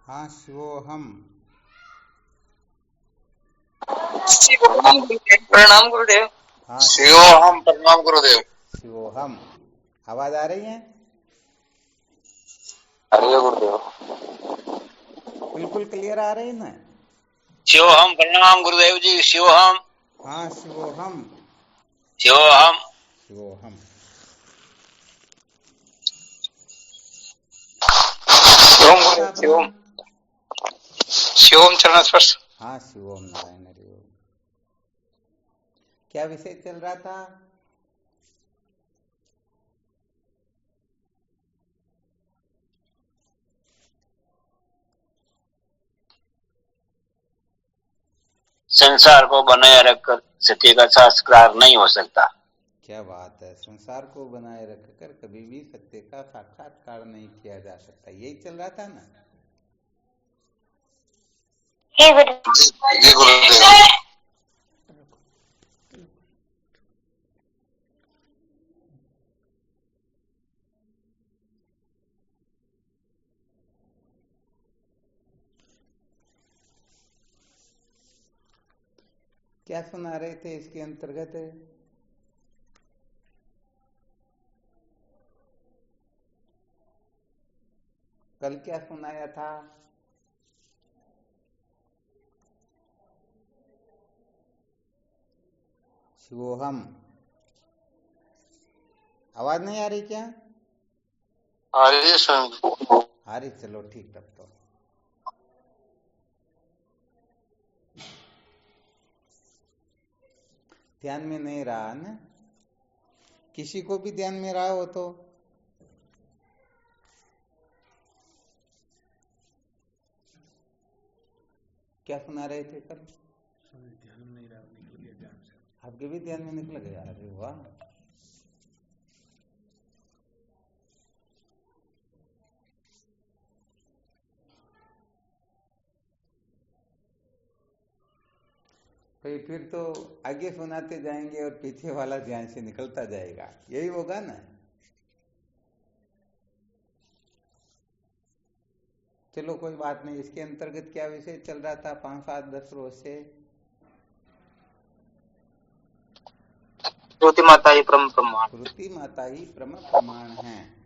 हाँ शिवोहम। शिवोहम गुरुदेव, प्रणाम गुरुदेव। हाँ शिवोहम, प्रणाम गुरुदेव। शिवोहम। आवाज आ रही है? अरे गुरुदेव, बिल्कुल क्लियर आ रही है ना? शिवोहम, प्रणाम गुरुदेव जी। शिवोहम, हाँ शिवोहम। शिवोहम। शिवोहम। शिवोम गुरुदेव, अपना शिवोम। शिवोम चरण स्पर्श। हाँ शिवोम नारायण हरि ओम। क्या विषय चल रहा था? संसार को बनाए रखकर सत्य का साक्षात्कार नहीं हो सकता। क्या बात है! संसार को बनाए रखकर कभी भी सत्य का साक्षात्कार नहीं किया जा सकता, यही चल रहा था ना? जी गुरुदेव। क्या सुना रहे थे इसके अंतर्गत? कल क्या सुनाया था? शिवोहम। आवाज नहीं आ रही क्या? आ रही है स्वयं। आ रही, चलो ठीक। तब तो ध्यान में नहीं रहा ना? किसी को भी ध्यान में रहा हो तो क्या सुना रहे थे कल? ध्यान में नहीं रहा, निकल गया ध्यान से। आपके भी ध्यान में निकल गया? अरे वाह! भाई फिर तो आगे सुनाते जाएंगे और पीछे वाला ध्यान से निकलता जाएगा, यही होगा ना? चलो कोई बात नहीं। इसके अंतर्गत क्या विषय चल रहा था 5-7-10 रोज से? श्रुति माता ही परम प्रमाण। श्रुति माता ही परम प्रमाण है।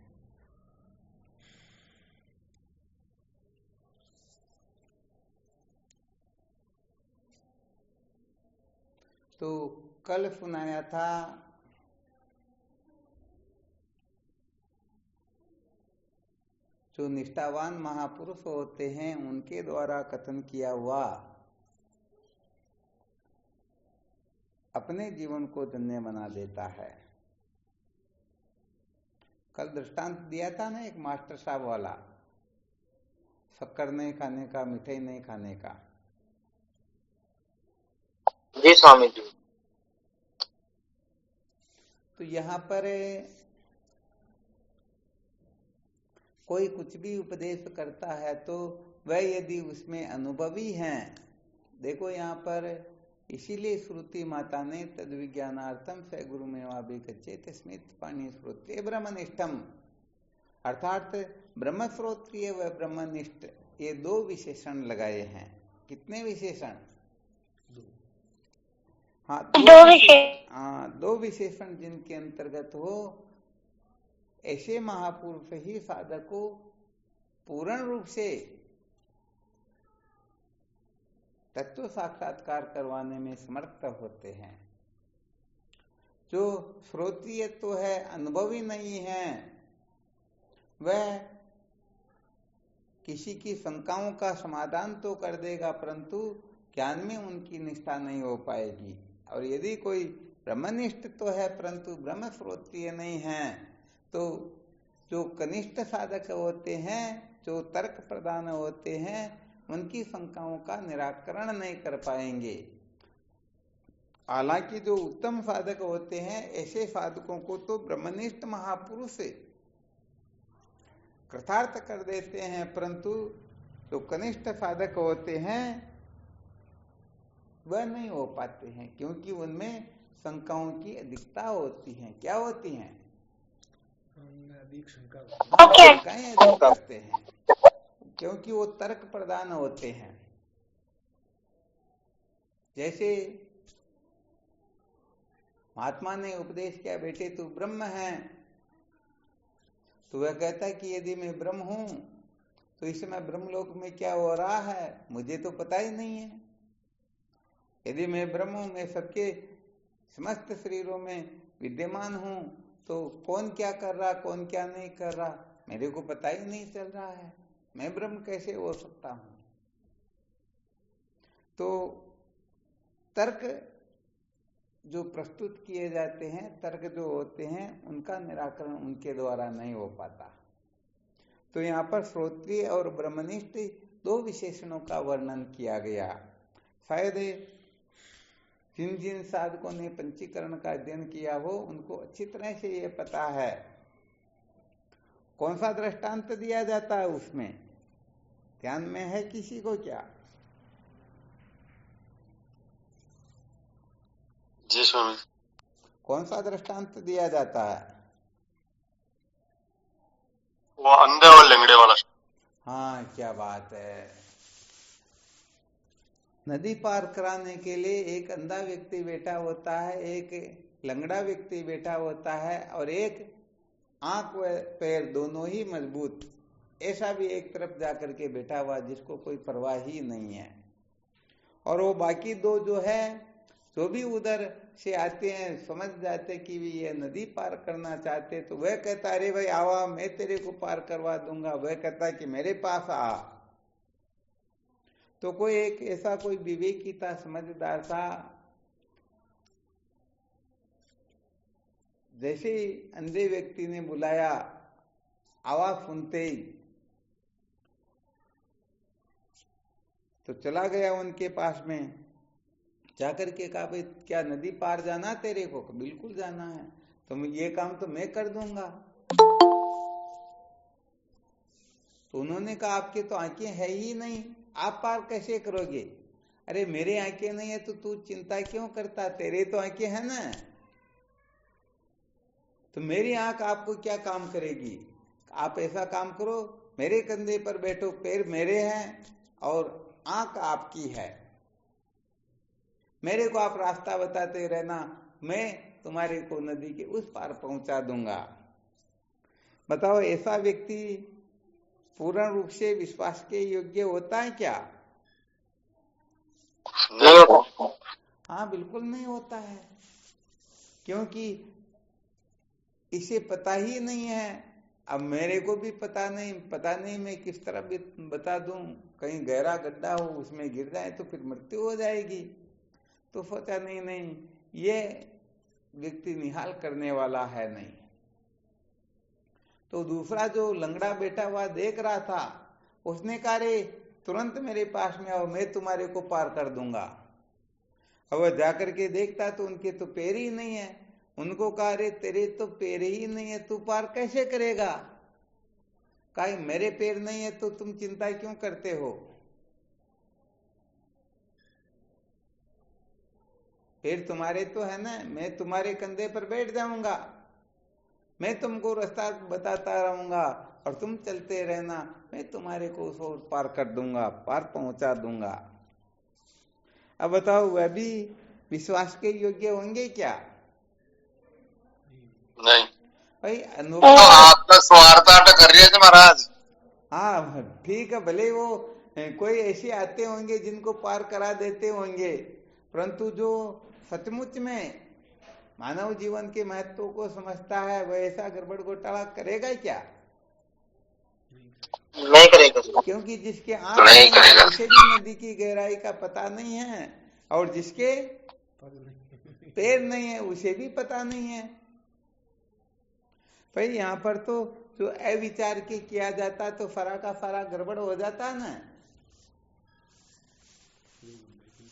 तो कल सुनाया था जो निष्ठावान महापुरुष होते हैं उनके द्वारा कथन किया हुआ अपने जीवन को धन्य बना देता है। कल दृष्टांत दिया था ना एक मास्टर साहब वाला, शक्कर नहीं खाने का, मिठाई नहीं खाने का। जी स्वामी जी। तो यहाँ पर कोई कुछ भी उपदेश करता है तो वह यदि उसमें अनुभवी हैं, देखो यहाँ पर इसीलिए श्रुति माता ने तद विज्ञानार्थम स गुरुमेवाभिगच्छेत् स्मित पाणी श्रोत्रिय ब्रह्मनिष्ठम, अर्थात ब्रह्म श्रोत्रिय व ब्रह्मनिष्ठ, ये दो विशेषण लगाए हैं। कितने विशेषण? हाँ, दो विशेषण जिनके अंतर्गत हो ऐसे महापुरुष ही साधक को पूर्ण रूप से तत्व साक्षात्कार करवाने में समर्थ होते हैं। जो श्रोत्रिय तो है, अनुभवी नहीं है, वह किसी की शंकाओं का समाधान तो कर देगा परंतु ज्ञान में उनकी निष्ठा नहीं हो पाएगी। और यदि कोई ब्रह्मनिष्ठ तो है परंतु ब्रह्म श्रोत्रिय नहीं है, तो जो कनिष्ठ साधक होते हैं, जो तर्क प्रधान होते हैं, उनकी शंकाओं का निराकरण नहीं कर पाएंगे। हालांकि जो उत्तम साधक होते हैं ऐसे साधकों को तो ब्रह्मनिष्ठ महापुरुष कृतार्थ कर देते हैं, परंतु जो कनिष्ठ साधक होते हैं वह नहीं हो पाते हैं, क्योंकि उनमें शंकाओं की अधिकता होती है। क्या होती हैं? शंकाएं अधिक करते हैं। क्योंकि वो तर्क प्रधान होते हैं। जैसे महात्मा ने उपदेश किया, बेटे तू ब्रह्म है, तो वह कहता है कि यदि मैं ब्रह्म हूं तो इस समय ब्रह्मलोक में क्या हो रहा है मुझे तो पता ही नहीं है। यदि मैं ब्रह्म हूं, मैं सबके समस्त शरीरों में विद्यमान हूं, तो कौन क्या कर रहा कौन क्या नहीं कर रहा मेरे को पता ही नहीं चल रहा है, मैं ब्रह्म कैसे हो सकता हूं। तो तर्क जो प्रस्तुत किए जाते हैं, तर्क जो होते हैं, उनका निराकरण उनके द्वारा नहीं हो पाता। तो यहाँ पर श्रोत्रिय और ब्रह्मनिष्ठ दो विशेषणों का वर्णन किया गया। शायद जिन जिन साधकों ने पंचीकरण का अध्ययन किया हो उनको अच्छी तरह से ये पता है। कौन सा दृष्टांत दिया जाता है उसमें, ध्यान में है किसी को क्या? जी स्वामी। कौन सा दृष्टांत दिया जाता है? वो अंधे और लंगड़े वाला। हाँ, क्या बात है। नदी पार कराने के लिए एक अंधा व्यक्ति बैठा होता है, एक लंगड़ा व्यक्ति बैठा होता है, और एक आंख व पैर दोनों ही मजबूत, ऐसा भी एक तरफ जाकर के बैठा हुआ जिसको कोई परवाह ही नहीं है। और वो बाकी दो जो है, जो भी उधर से आते हैं, समझ जाते कि भी ये नदी पार करना चाहते, तो वह कहता अरे भाई आवा, मैं तेरे को पार करवा दूंगा। वह कहता कि मेरे पास आ। तो कोई एक ऐसा कोई विवेकी था, समझदार था, जैसे ही अंधे व्यक्ति ने बुलाया, आवाज सुनते ही तो चला गया उनके पास में, जाकर के कहा भाई क्या नदी पार जाना तेरे को? बिल्कुल जाना है, तो ये काम तो मैं कर दूंगा। तो उन्होंने कहा आपके तो आंखें है ही नहीं, आप पार कैसे करोगे? अरे मेरे आंखें नहीं है तो तू चिंता क्यों करता, तेरे तो आंखें है ना। तो मेरी आंख आपको क्या काम करेगी? आप ऐसा काम करो, मेरे कंधे पर बैठो, पैर मेरे हैं और आंख आपकी है, मेरे को आप रास्ता बताते रहना, मैं तुम्हारे को नदी के उस पार पहुंचा दूंगा। बताओ ऐसा व्यक्ति पूर्ण रूप से विश्वास के योग्य होता है क्या? हाँ, बिल्कुल नहीं होता है, क्योंकि इसे पता ही नहीं है। अब मेरे को भी पता नहीं मैं किस तरह भी बता दूं, कहीं गहरा गड्ढा हो उसमें गिर जाए तो फिर मृत्यु हो जाएगी। तो सोचा नहीं, ये व्यक्ति निहाल करने वाला है नहीं। तो दूसरा जो लंगड़ा बैठा हुआ देख रहा था, उसने कहा रे तुरंत मेरे पास में आओ, मैं तुम्हारे को पार कर दूंगा। अब वह जाकर के देखता तो उनके तो पैर ही नहीं है। उनको कहा रे तेरे तो पैर ही नहीं है, तू पार कैसे करेगा? कहा मेरे पैर नहीं है तो तुम चिंता क्यों करते हो? पैर तुम्हारे तो है ना, मैं तुम्हारे कंधे पर बैठ जाऊंगा, मैं तुमको रास्ता बताता रहूंगा और तुम चलते रहना, मैं तुम्हारे को उस ओर पार कर दूंगा, पार पहुंचा दूंगा। अब बताओ वह भी विश्वास के योग्य होंगे क्या? नहीं भाई तो आप तो स्वार्थाट कर रहे थे महाराज। हाँ ठीक है, भले वो कोई ऐसे आते होंगे जिनको पार करा देते होंगे, परंतु जो सचमुच में मानव जीवन के महत्व को समझता है वह ऐसा गड़बड़ घोटाला करेगा क्या? नहीं करेगा, क्योंकि जिसके आंख नहीं है उसे भी नदी की गहराई का पता नहीं है, और जिसके पैर नहीं है उसे भी पता नहीं है। भाई यहाँ पर तो जो अविचार के किया जाता तो सारा का सारा गड़बड़ हो जाता ना।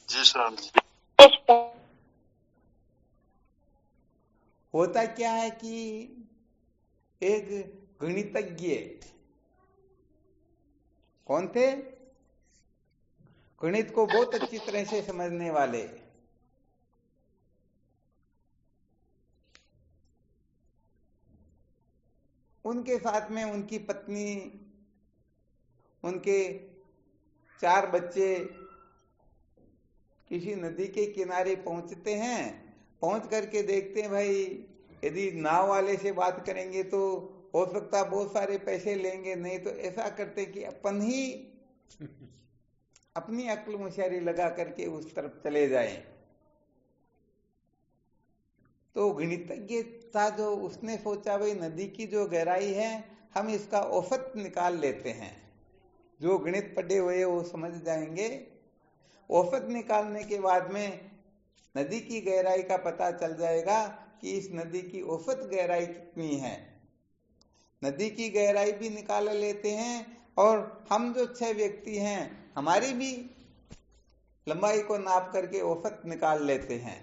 जी सर। होता क्या है कि एक गणितज्ञ, कौन थे? गणित को बहुत अच्छी तरह से समझने वाले, उनके साथ में उनकी पत्नी उनके 4 बच्चे किसी नदी के किनारे पहुंचते हैं। पहुंच करके देखते हैं भाई यदि नाव वाले से बात करेंगे तो हो सकता बहुत सारे पैसे लेंगे, नहीं तो ऐसा करते कि अपन ही अपनी अक्ल मुशारी लगा करके उस तरफ चले जाएं। तो गणितज्ञ था जो, उसने सोचा भाई नदी की जो गहराई है हम इसका औसत निकाल लेते हैं। जो गणित पढ़े हुए वो समझ जाएंगे। औसत निकालने के बाद में नदी की गहराई का पता चल जाएगा कि इस नदी की औसत गहराई कितनी है। नदी की गहराई भी निकाल लेते हैं और हम जो 6 व्यक्ति हैं हमारी भी लंबाई को नाप करके औसत निकाल लेते हैं।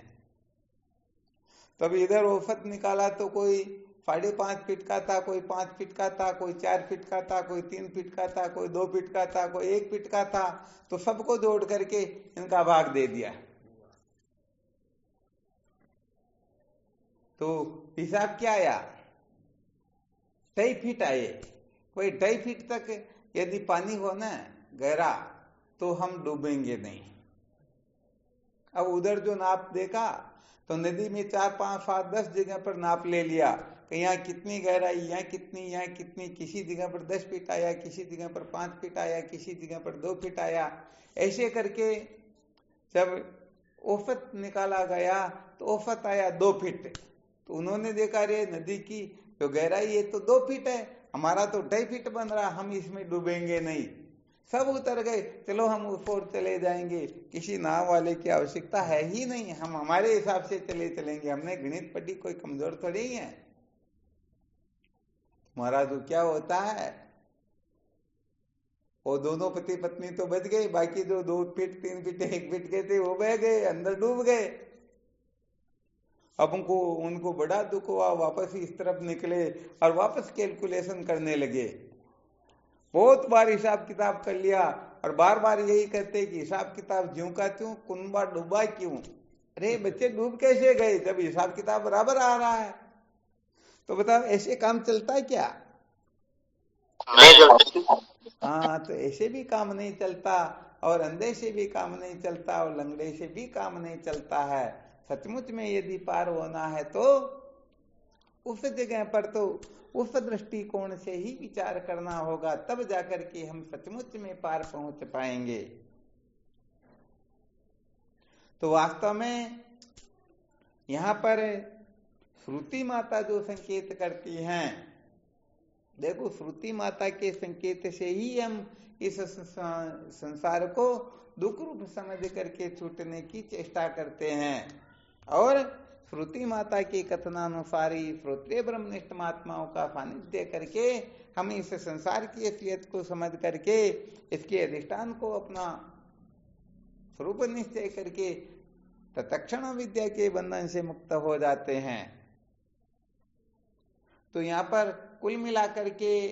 तब इधर औसत निकाला तो कोई 5.5 फीट का था, कोई 5 फीट का था, कोई 4 फीट का था, कोई 3 फीट का था, कोई 2 फीट का था, कोई 1 फीट का था। तो सबको जोड़ करके इनका भाग दे दिया। तो हिसाब क्या आया? 2.5 फीट आए। कोई 2.5 फीट तक यदि पानी हो ना गहरा तो हम डूबेंगे नहीं। अब उधर जो नाप देखा तो नदी में 4, 5, 7, 10 जगह पर नाप ले लिया कि यहाँ कितनी गहराई, यहाँ कितनी, यहाँ कितनी। किसी जगह पर 10 फीट आया, किसी जगह पर 5 फीट आया, किसी जगह पर 2 फीट आया। ऐसे करके जब औसत निकाला गया तो औसत आया 2 फीट। तो उन्होंने देखा रे नदी की जो गहराई है तो 2 फीट है, हमारा तो 2.5 फीट बन रहा, हम इसमें डूबेंगे नहीं। सब उतर गए, चलो हम उस ओर चले जाएंगे, किसी नाव वाले की आवश्यकता है ही नहीं, हम हमारे हिसाब से चलेंगे, हमने गणित पढ़ी, कोई कमजोर थोड़ी है। तुम्हारा तो क्या होता है, वो दोनों पति पत्नी तो बच गए, बाकी जो 2 फीट 3 फीट 1 फीट के थे वो बह गए, अंदर डूब गए। अब उनको बड़ा दुख हुआ, वापस इस तरफ निकले और वापस कैलकुलेशन करने लगे। बहुत बार हिसाब किताब कर लिया और बार बार यही कहते कि हिसाब किताब ज्यों का त्यों, कुनबा डूबा क्यों। अरे बच्चे डूब कैसे गए जब हिसाब किताब बराबर आ रहा है? तो बताओ ऐसे काम चलता है क्या? हाँ, तो ऐसे भी काम नहीं चलता और अंधे से भी काम नहीं चलता और लंगड़े से भी काम नहीं चलता है। सचमुच में यदि पार होना है तो उस जगह पर तो उस दृष्टिकोण से ही विचार करना होगा, तब जाकर के हम सचमुच में पार पहुंच पाएंगे। तो वास्तव में यहां पर श्रुति माता जो संकेत करती हैं, देखो श्रुति माता के संकेत से ही हम इस संसार को दुख रूप समझ करके छूटने की चेष्टा करते हैं। और श्रुति माता के कथनानुसार ही श्रोत्रिय ब्रह्मनिष्ठ महात्माओं का सानिध्य करके हम इस संसार की असलियत को समझ करके इसके अधिष्ठान को अपना स्वरूप निश्चय करके तत्क्षण विद्या के बंधन से मुक्त हो जाते हैं। तो यहाँ पर कुल मिलाकर के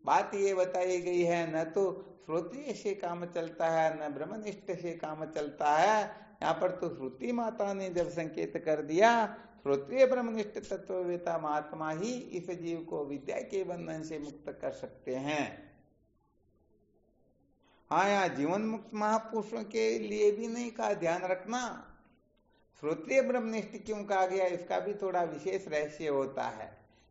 बात ये बताई गई है, न तो श्रोत्रिय से काम चलता है न ब्रह्मनिष्ठ से काम चलता है। यहाँ पर तो श्रुति माता ने जब संकेत कर दिया, श्रोत्रिय ब्रह्मनिष्ठ तत्ववेता महात्मा ही इस जीव को विद्या के बंधन से मुक्त कर सकते हैं। हाँ, यहाँ जीवन मुक्त महापुरुषों के लिए भी नहीं कहा, ध्यान रखना। श्रोत्रिय ब्रह्मनिष्ठ क्यों कहा गया, इसका भी थोड़ा विशेष रहस्य होता है,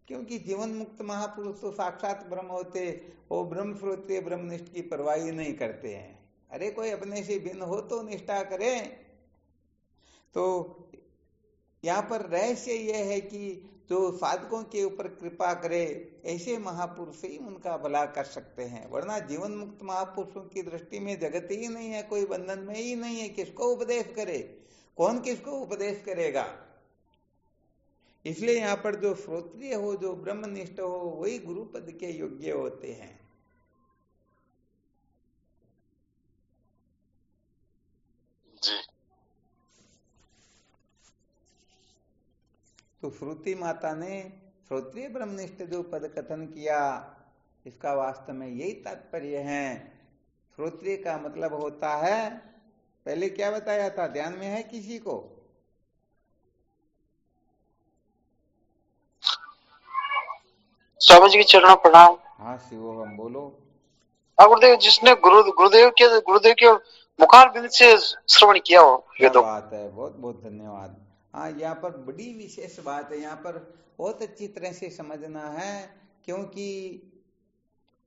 क्योंकि जीवन मुक्त महापुरुष तो साक्षात ब्रह्म होते, वो ब्रह्म श्रोत्रिय ब्रह्मनिष्ठ की परवाह ही नहीं करते हैं। अरे कोई अपने से भिन्न हो तो निष्ठा करे। तो यहाँ पर रहस्य यह है कि जो साधकों के ऊपर कृपा करे ऐसे महापुरुष ही उनका भला कर सकते हैं, वरना जीवन मुक्त महापुरुषों की दृष्टि में जगत ही नहीं है, कोई बंधन में ही नहीं है। किसको उपदेश करे, कौन किसको उपदेश करेगा? इसलिए यहाँ पर जो श्रोत्रिय हो, जो ब्रह्मनिष्ठ हो, वही गुरु पद के योग्य होते हैं। जी। तो श्रुति माता ने श्रोत्रिय ब्रह्मनिष्ठ जो पद कथन किया, इसका वास्तव में यही तात्पर्य है। श्रोत्रिय का मतलब होता है, पहले क्या बताया था, ध्यान में है किसी को? स्वामी जी के चरणों प्रणाम। हाँ शिवोहम बोलो। हाँ गुरुदेव, जिसने गुरुदेव के मुखार बिंद से श्रवण किया हो क्या वेदों। बात है, बहुत बहुत धन्यवाद। हाँ, यहाँ पर बड़ी विशेष बात है, यहाँ पर बहुत अच्छी तरह से समझना है, क्योंकि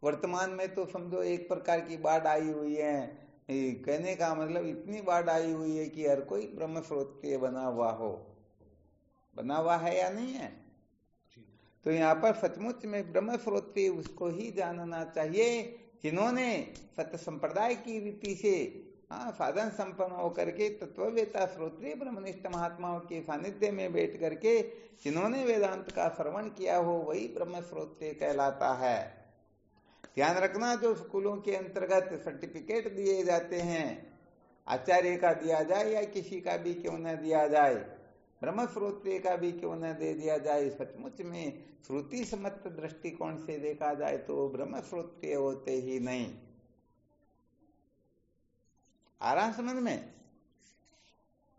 वर्तमान में तो समझो एक प्रकार की बाढ़ आई हुई है। कहने का मतलब इतनी बाढ़ आई हुई है कि हर कोई ब्रह्म श्रोत्रिय बना हुआ है या नहीं है। तो यहाँ पर सचमुच में ब्रह्म श्रोत्रिय उसको ही जानना चाहिए जिन्होंने सत्य संप्रदाय की रीति से साधन संपन्न होकर के तत्ववेता श्रोत्रिय ब्रह्मनिष्ठ महात्माओं के सानिध्य में बैठ करके जिन्होंने वेदांत का श्रवण किया हो, वही ब्रह्म श्रोत्रिय कहलाता है। ध्यान रखना, जो स्कूलों के अंतर्गत सर्टिफिकेट दिए जाते हैं, आचार्य का दिया जाए या किसी का भी क्यों न दिया जाए, ब्रह्म श्रोत्रिय का भी क्यों न दे दिया जाए, सचमुच में श्रुति सम्मत दृष्टिकोण से देखा जाए तो ब्रह्म श्रोत्रिय होते ही नहीं। आ रहा समझ में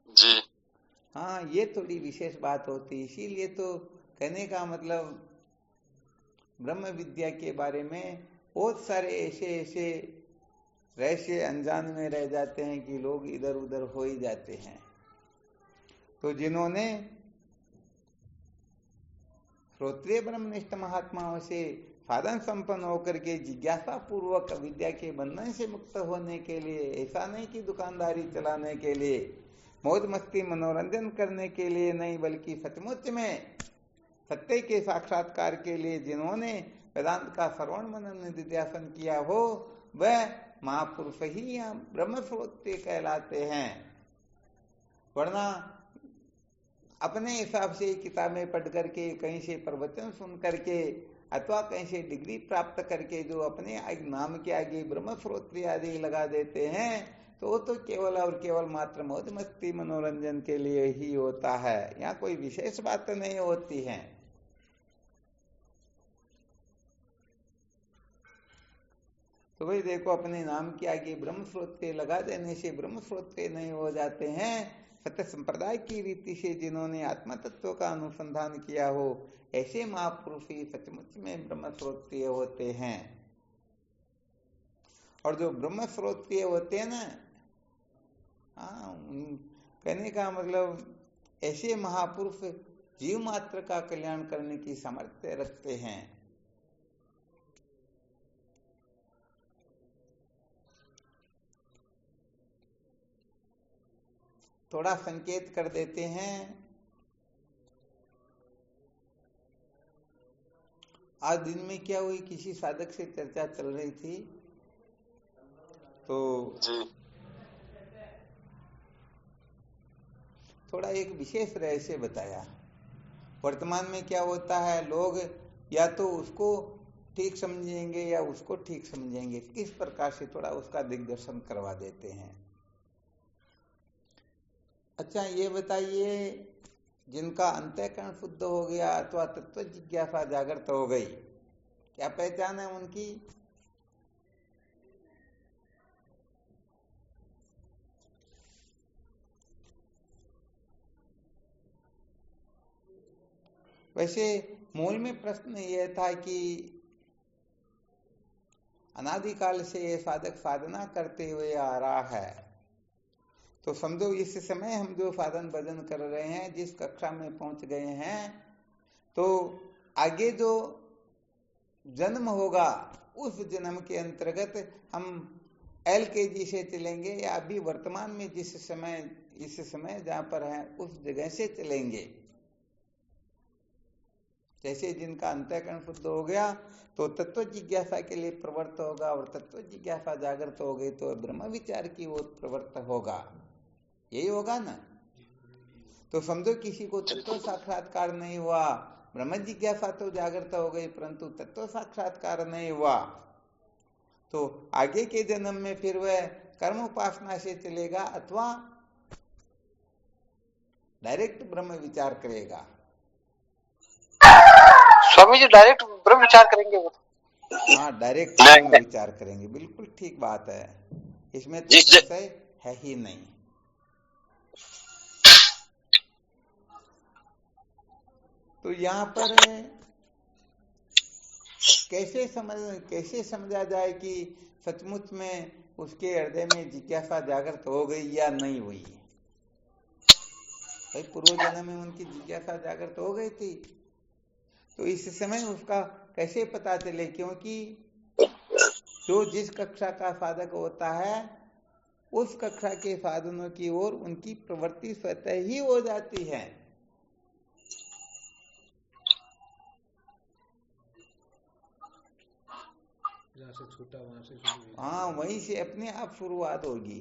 जी। हाँ, ये थोड़ी विशेष बात होती, इसीलिए तो कहने का मतलब ब्रह्म विद्या के बारे में बहुत सारे ऐसे रहस्य अनजान में रह जाते हैं कि लोग इधर उधर हो ही जाते हैं। तो जिन्होंने श्रोत्रिय ब्रह्मनिष्ठ महात्माओं से साधन संपन्न होकर के जिज्ञासा पूर्वक विद्या के बंधन से मुक्त होने के लिए, ऐसा नहीं कि दुकानदारी चलाने के लिए, मौज मस्ती मनोरंजन करने के लिए नहीं, बल्कि सचमुच में सत्य के साक्षात्कार के लिए जिन्होंने वेदांत का श्रवण मनन निधिध्यासन किया हो, वह महापुरुष ही ब्रह्म श्रोत्रिय कहलाते हैं। वरना अपने हिसाब से किताबें पढ़ करके, कहीं से प्रवचन सुन करके अथवा कहीं से डिग्री प्राप्त करके जो अपने नाम के आगे ब्रह्म श्रोत्रिय आदि लगा देते हैं, तो वो तो केवल और केवल मात्र मौज मस्ती मनोरंजन के लिए ही होता है, यहाँ कोई विशेष बात नहीं होती है। तो भाई देखो, अपने नाम के आगे ब्रह्म श्रोत्रिय लगा देने से ब्रह्म श्रोत्रिय नहीं हो जाते हैं। सत्य संप्रदाय की रीति से जिन्होंने आत्मा तत्व का अनुसंधान किया हो, ऐसे महापुरुष ही सचमुच में ब्रह्म श्रोत्रिय होते हैं। और जो ब्रह्म श्रोत्रिय होते हैं ना, कहने का मतलब ऐसे महापुरुष जीव मात्र का कल्याण करने की सामर्थ्य रखते हैं। थोड़ा संकेत कर देते हैं। आज दिन में क्या हुई, किसी साधक से चर्चा चल रही थी, तो थोड़ा एक विशेष रहस्य बताया। वर्तमान में क्या होता है, लोग या तो उसको ठीक समझेंगे या उसको ठीक समझेंगे, किस प्रकार से थोड़ा उसका दिग्दर्शन करवा देते हैं। अच्छा, ये बताइए, जिनका अंतःकरण शुद्ध हो गया अथवा तत्व जिज्ञासा जागृत हो गई, क्या पहचान है उनकी? वैसे मूल में प्रश्न यह था कि अनादिकाल से ये साधक साधना करते हुए आ रहा है, तो समझो इस समय हम जो साधन भजन कर रहे हैं, जिस कक्षा में पहुंच गए हैं, तो आगे जो जन्म होगा उस जन्म के अंतर्गत हम LKG से चलेंगे या अभी वर्तमान में इस समय जहां पर है उस जगह से चलेंगे। जैसे जिनका अंतःकरण शुद्ध हो गया तो तत्व जिज्ञासा के लिए प्रवृत्त होगा, और तत्व जिज्ञासा जागृत हो गई तो ब्रह्म विचार की ओर प्रवृत्त होगा, यही होगा ना। तो समझो किसी को तत्व साक्षात्कार नहीं हुआ, ब्रह्म जिज्ञासा तो जागृत हो गई परंतु तत्व साक्षात्कार नहीं हुआ, तो आगे के जन्म में फिर वह कर्म उपासना से चलेगा अथवा डायरेक्ट ब्रह्म विचार करेगा। स्वामी जी डायरेक्ट ब्रह्म विचार करेंगे वो? हाँ, डायरेक्ट ब्रह्म विचार करेंगे, बिल्कुल ठीक बात है, इसमें तो संशय है ही नहीं। तो यहाँ पर कैसे समझा जाए कि सचमुच में उसके हृदय में जिज्ञासा जागृत हो गई या नहीं हुई? भाई पूर्व जन्म में उनकी जिज्ञासा जागृत हो गई थी, तो इस समय उसका कैसे पता चले? क्योंकि जो जिस कक्षा का साधक होता है उस कक्षा के साधनों की ओर उनकी प्रवृत्ति स्वतः ही हो जाती है। जहाँ से छूटा वहां से शुरू हुई। हाँ, वहीं से अपने आप शुरुआत होगी।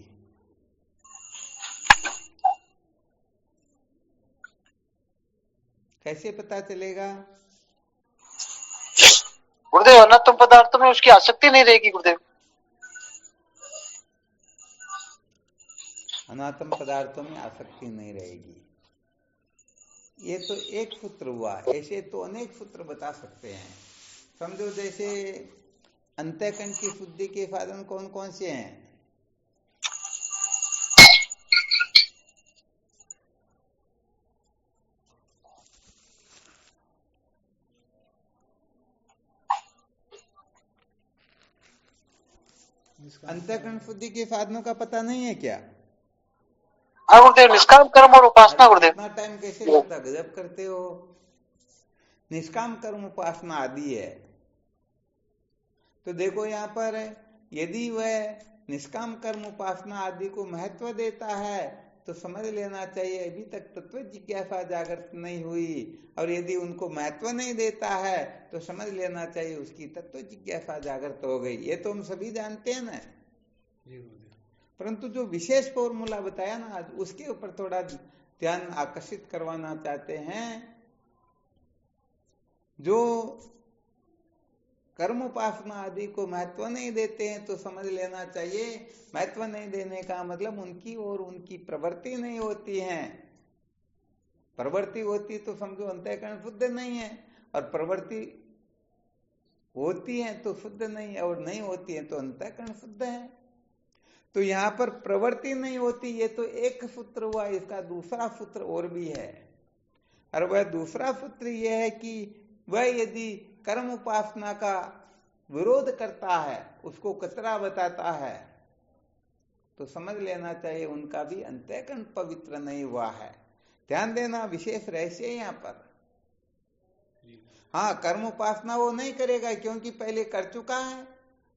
कैसे पता चलेगा? गुरुदेव अनात्म पदार्थों में उसकी आसक्ति नहीं रहेगी गुरुदेव। अनात्म पदार्थों में आसक्ति नहीं रहेगी। ये तो एक सूत्र हुआ, ऐसे तो अनेक सूत्र बता सकते हैं। समझो जैसे अंतःकरण की शुद्धि के साधन कौन कौन से हैं? अंतःकरण शुद्धि के साधनों का पता नहीं है क्या? हाँ गुरुदेव, निष्काम कर्म और उपासना गुरुदेव। इतना टाइम कैसे लगता? गजब करते हो। निष्काम कर्म उपासना आदि है। तो देखो यहाँ पर यदि वह निष्काम कर्म उपासना आदि को महत्व देता है तो समझ लेना चाहिए अभी तक तत्व जिज्ञासा जागृत नहीं हुई, और यदि उनको महत्व नहीं देता है तो समझ लेना चाहिए उसकी तत्व जिज्ञासा जागृत हो गई। ये तो हम सभी जानते हैं ना। परंतु जो विशेष फॉर्मूला बताया ना आज, उसके ऊपर थोड़ा ध्यान आकर्षित करवाना चाहते हैं। जो कर्म उपासना आदि को महत्व नहीं देते हैं तो समझ लेना चाहिए महत्व नहीं देने का मतलब उनकी और उनकी प्रवृत्ति नहीं होती है। प्रवृत्ति होती तो समझो अंतःकरण शुद्ध नहीं है, और प्रवृत्ति होती है तो शुद्ध नहीं है, और नहीं होती है तो अंतःकरण शुद्ध है। तो यहाँ पर प्रवृत्ति नहीं होती, ये तो एक सूत्र हुआ। इसका दूसरा सूत्र और भी है, और वह दूसरा सूत्र यह है कि वह यदि कर्म उपासना का विरोध करता है, उसको कचरा बताता है, तो समझ लेना चाहिए उनका भी अंतःकरण पवित्र नहीं हुआ है। ध्यान देना, विशेष रहस्य है यहाँ पर। हाँ, कर्म उपासना वो नहीं करेगा क्योंकि पहले कर चुका है,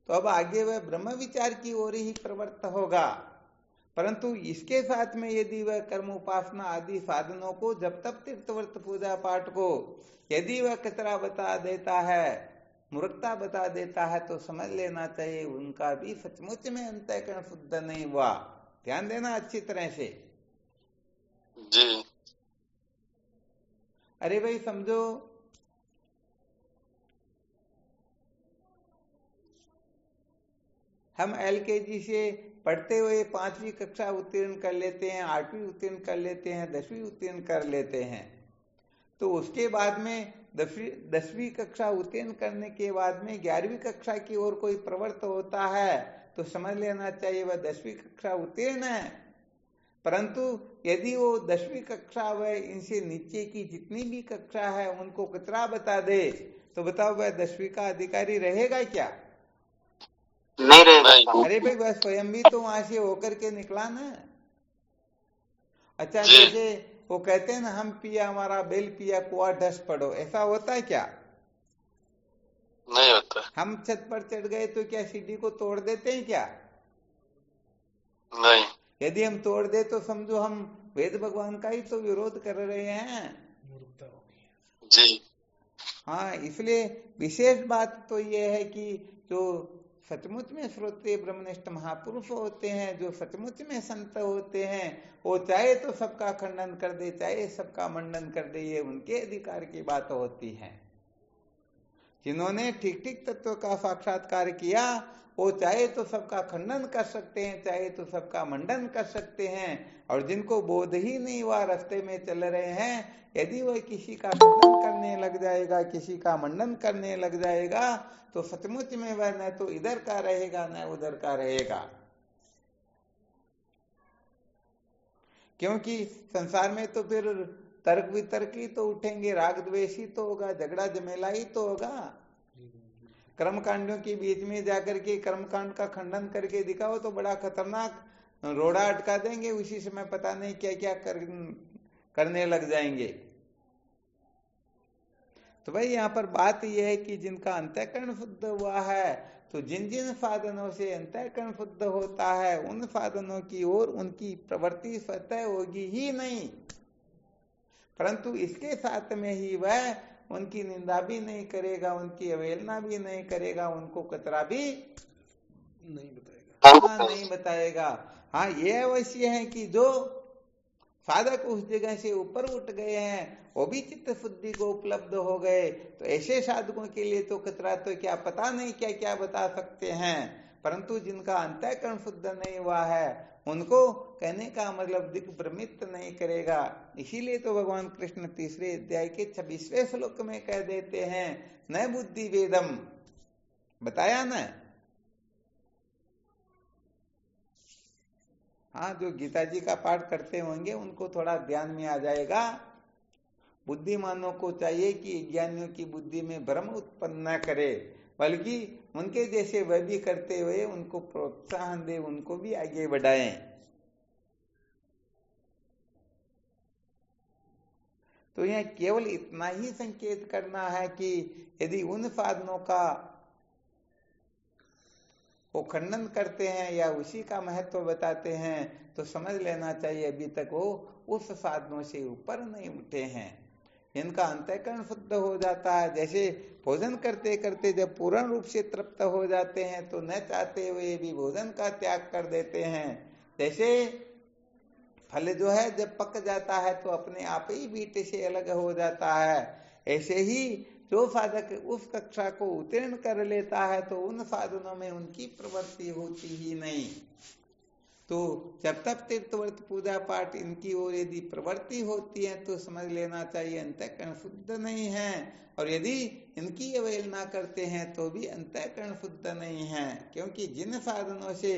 तो अब आगे वह ब्रह्म विचार की ओर ही प्रवृत्त होगा। परंतु इसके साथ में यदि वह कर्म उपासना आदि साधनों को, जब तक तीर्थव्रत पूजा पाठ को यदि वह कचरा बता देता है, मूर्खता बता देता है, तो समझ लेना चाहिए उनका भी सचमुच में अंतःकरण शुद्ध नहीं हुआ। ध्यान देना अच्छी तरह से जी। अरे भाई समझो हम LKG से पढ़ते हुए 5वीं कक्षा उत्तीर्ण कर लेते हैं, 8वीं उत्तीर्ण कर लेते हैं, 10वीं उत्तीर्ण कर लेते हैं, तो उसके बाद में 10वीं कक्षा उत्तीर्ण करने के बाद में 11वीं कक्षा की ओर कोई प्रवृत्त होता है तो समझ लेना चाहिए वह 10वीं कक्षा उत्तीर्ण है। परंतु यदि वो 10वीं कक्षा वह इनसे नीचे की जितनी भी कक्षा है उनको कचरा बता दे, तो बताओ वह 10वीं का अधिकारी रहेगा क्या? नहीं रहेगा। अरे भाई वह स्वयं भी तो वहां से होकर के निकला ना। अच्छा, जैसे वो कहते हैं ना, हम पिया हमारा बेल पिया कुआ ढस पड़ो, ऐसा होता है क्या? नहीं होता। हम छत पर चढ़ गए तो क्या सीढ़ी को तोड़ देते हैं क्या? नहीं। यदि हम तोड़ दे तो समझो हम वेद भगवान का ही तो विरोध कर रहे हैं। मूर्खता होगी। जी। हाँ, इसलिए विशेष बात तो ये है कि जो सचमुच में श्रोत्रिय ब्रह्मनिष्ठ महापुरुष होते हैं, जो सचमुच में संत होते हैं, वो चाहे तो सबका खंडन कर दे, चाहे सबका मंडन कर दे, ये उनके अधिकार की बात होती है। जिन्होंने ठीक ठीक तत्व का साक्षात्कार किया वो चाहे तो सबका खंडन कर सकते हैं, चाहे तो सबका मंडन कर सकते हैं। और जिनको बोध ही नहीं हुआ, रास्ते में चल रहे हैं, यदि वह किसी का खंडन करने लग जाएगा, किसी का मंडन करने लग जाएगा, तो सचमुच में वह न तो इधर का रहेगा न उधर का रहेगा। क्योंकि संसार में तो फिर तर्क वितर्क ही तो उठेंगे, राग द्वेष ही तो होगा, झगड़ा झमेला ही तो होगा। कर्मकांडों के बीच में जाकर के कर्मकांड का खंडन करके दिखाओ तो बड़ा खतरनाक रोड़ा अटका देंगे, उसी समय पता नहीं क्या क्या करने लग जाएंगे। तो भाई यहाँ पर बात यह है कि जिनका अंतःकरण शुद्ध हुआ है, तो जिन जिन साधनों से अंतःकरण शुद्ध होता है उन साधनों की ओर उनकी प्रवृत्ति स्वतः होगी ही नहीं, परंतु इसके साथ में ही वह उनकी निंदा भी नहीं करेगा, उनकी अवहेलना भी नहीं करेगा, उनको कतरा भी नहीं बताएगा। हाँ नहीं बताएगा। हाँ ये अवश्य है कि जो साधक उस जगह से ऊपर उठ गए हैं, वो भी चित्त शुद्धि को उपलब्ध हो गए, तो ऐसे साधकों के लिए तो कतरा तो क्या पता नहीं क्या क्या बता सकते हैं, परंतु जिनका अंतःकरण शुद्ध नहीं हुआ है उनको कहने का मतलब दिग्भ्रमित नहीं करेगा। इसीलिए तो भगवान कृष्ण तीसरे अध्याय के 26वें श्लोक में कह देते हैं, न बुद्धि वेदम, बताया ना। हाँ, जो गीता जी का पाठ करते होंगे उनको थोड़ा ध्यान में आ जाएगा। बुद्धिमानों को चाहिए कि ज्ञानियों की बुद्धि में भ्रम उत्पन्न न करे, बल्कि उनके जैसे वह भी करते हुए उनको प्रोत्साहन दे, उनको भी आगे बढ़ाएं। तो यह केवल इतना ही संकेत करना है कि यदि उन साधनों का वो खंडन करते हैं या उसी का महत्व बताते हैं तो समझ लेना चाहिए अभी तक वो उस साधनों से ऊपर नहीं उठे हैं। इनका अंतःकरण शुद्ध हो जाता है, जैसे भोजन करते करते जब पूर्ण रूप से तृप्त हो जाते हैं तो न चाहते हुए भी भोजन का त्याग कर देते हैं। जैसे फल जो है जब पक जाता है तो अपने आप ही बीटे से अलग हो जाता है, ऐसे ही जो साधक उस कक्षा को उत्तीर्ण कर लेता है तो उन साधनों में उनकी प्रवृत्ति होती ही नहीं। तो जब तक तीर्थव्रत पूजा पाठ इनकी ओर यदि प्रवृत्ति होती है तो समझ लेना चाहिए अंतःकरण शुद्ध नहीं है, और यदि इनकी अवहेलना करते हैं तो भी अंतःकरण शुद्ध नहीं है, क्योंकि जिन साधनों से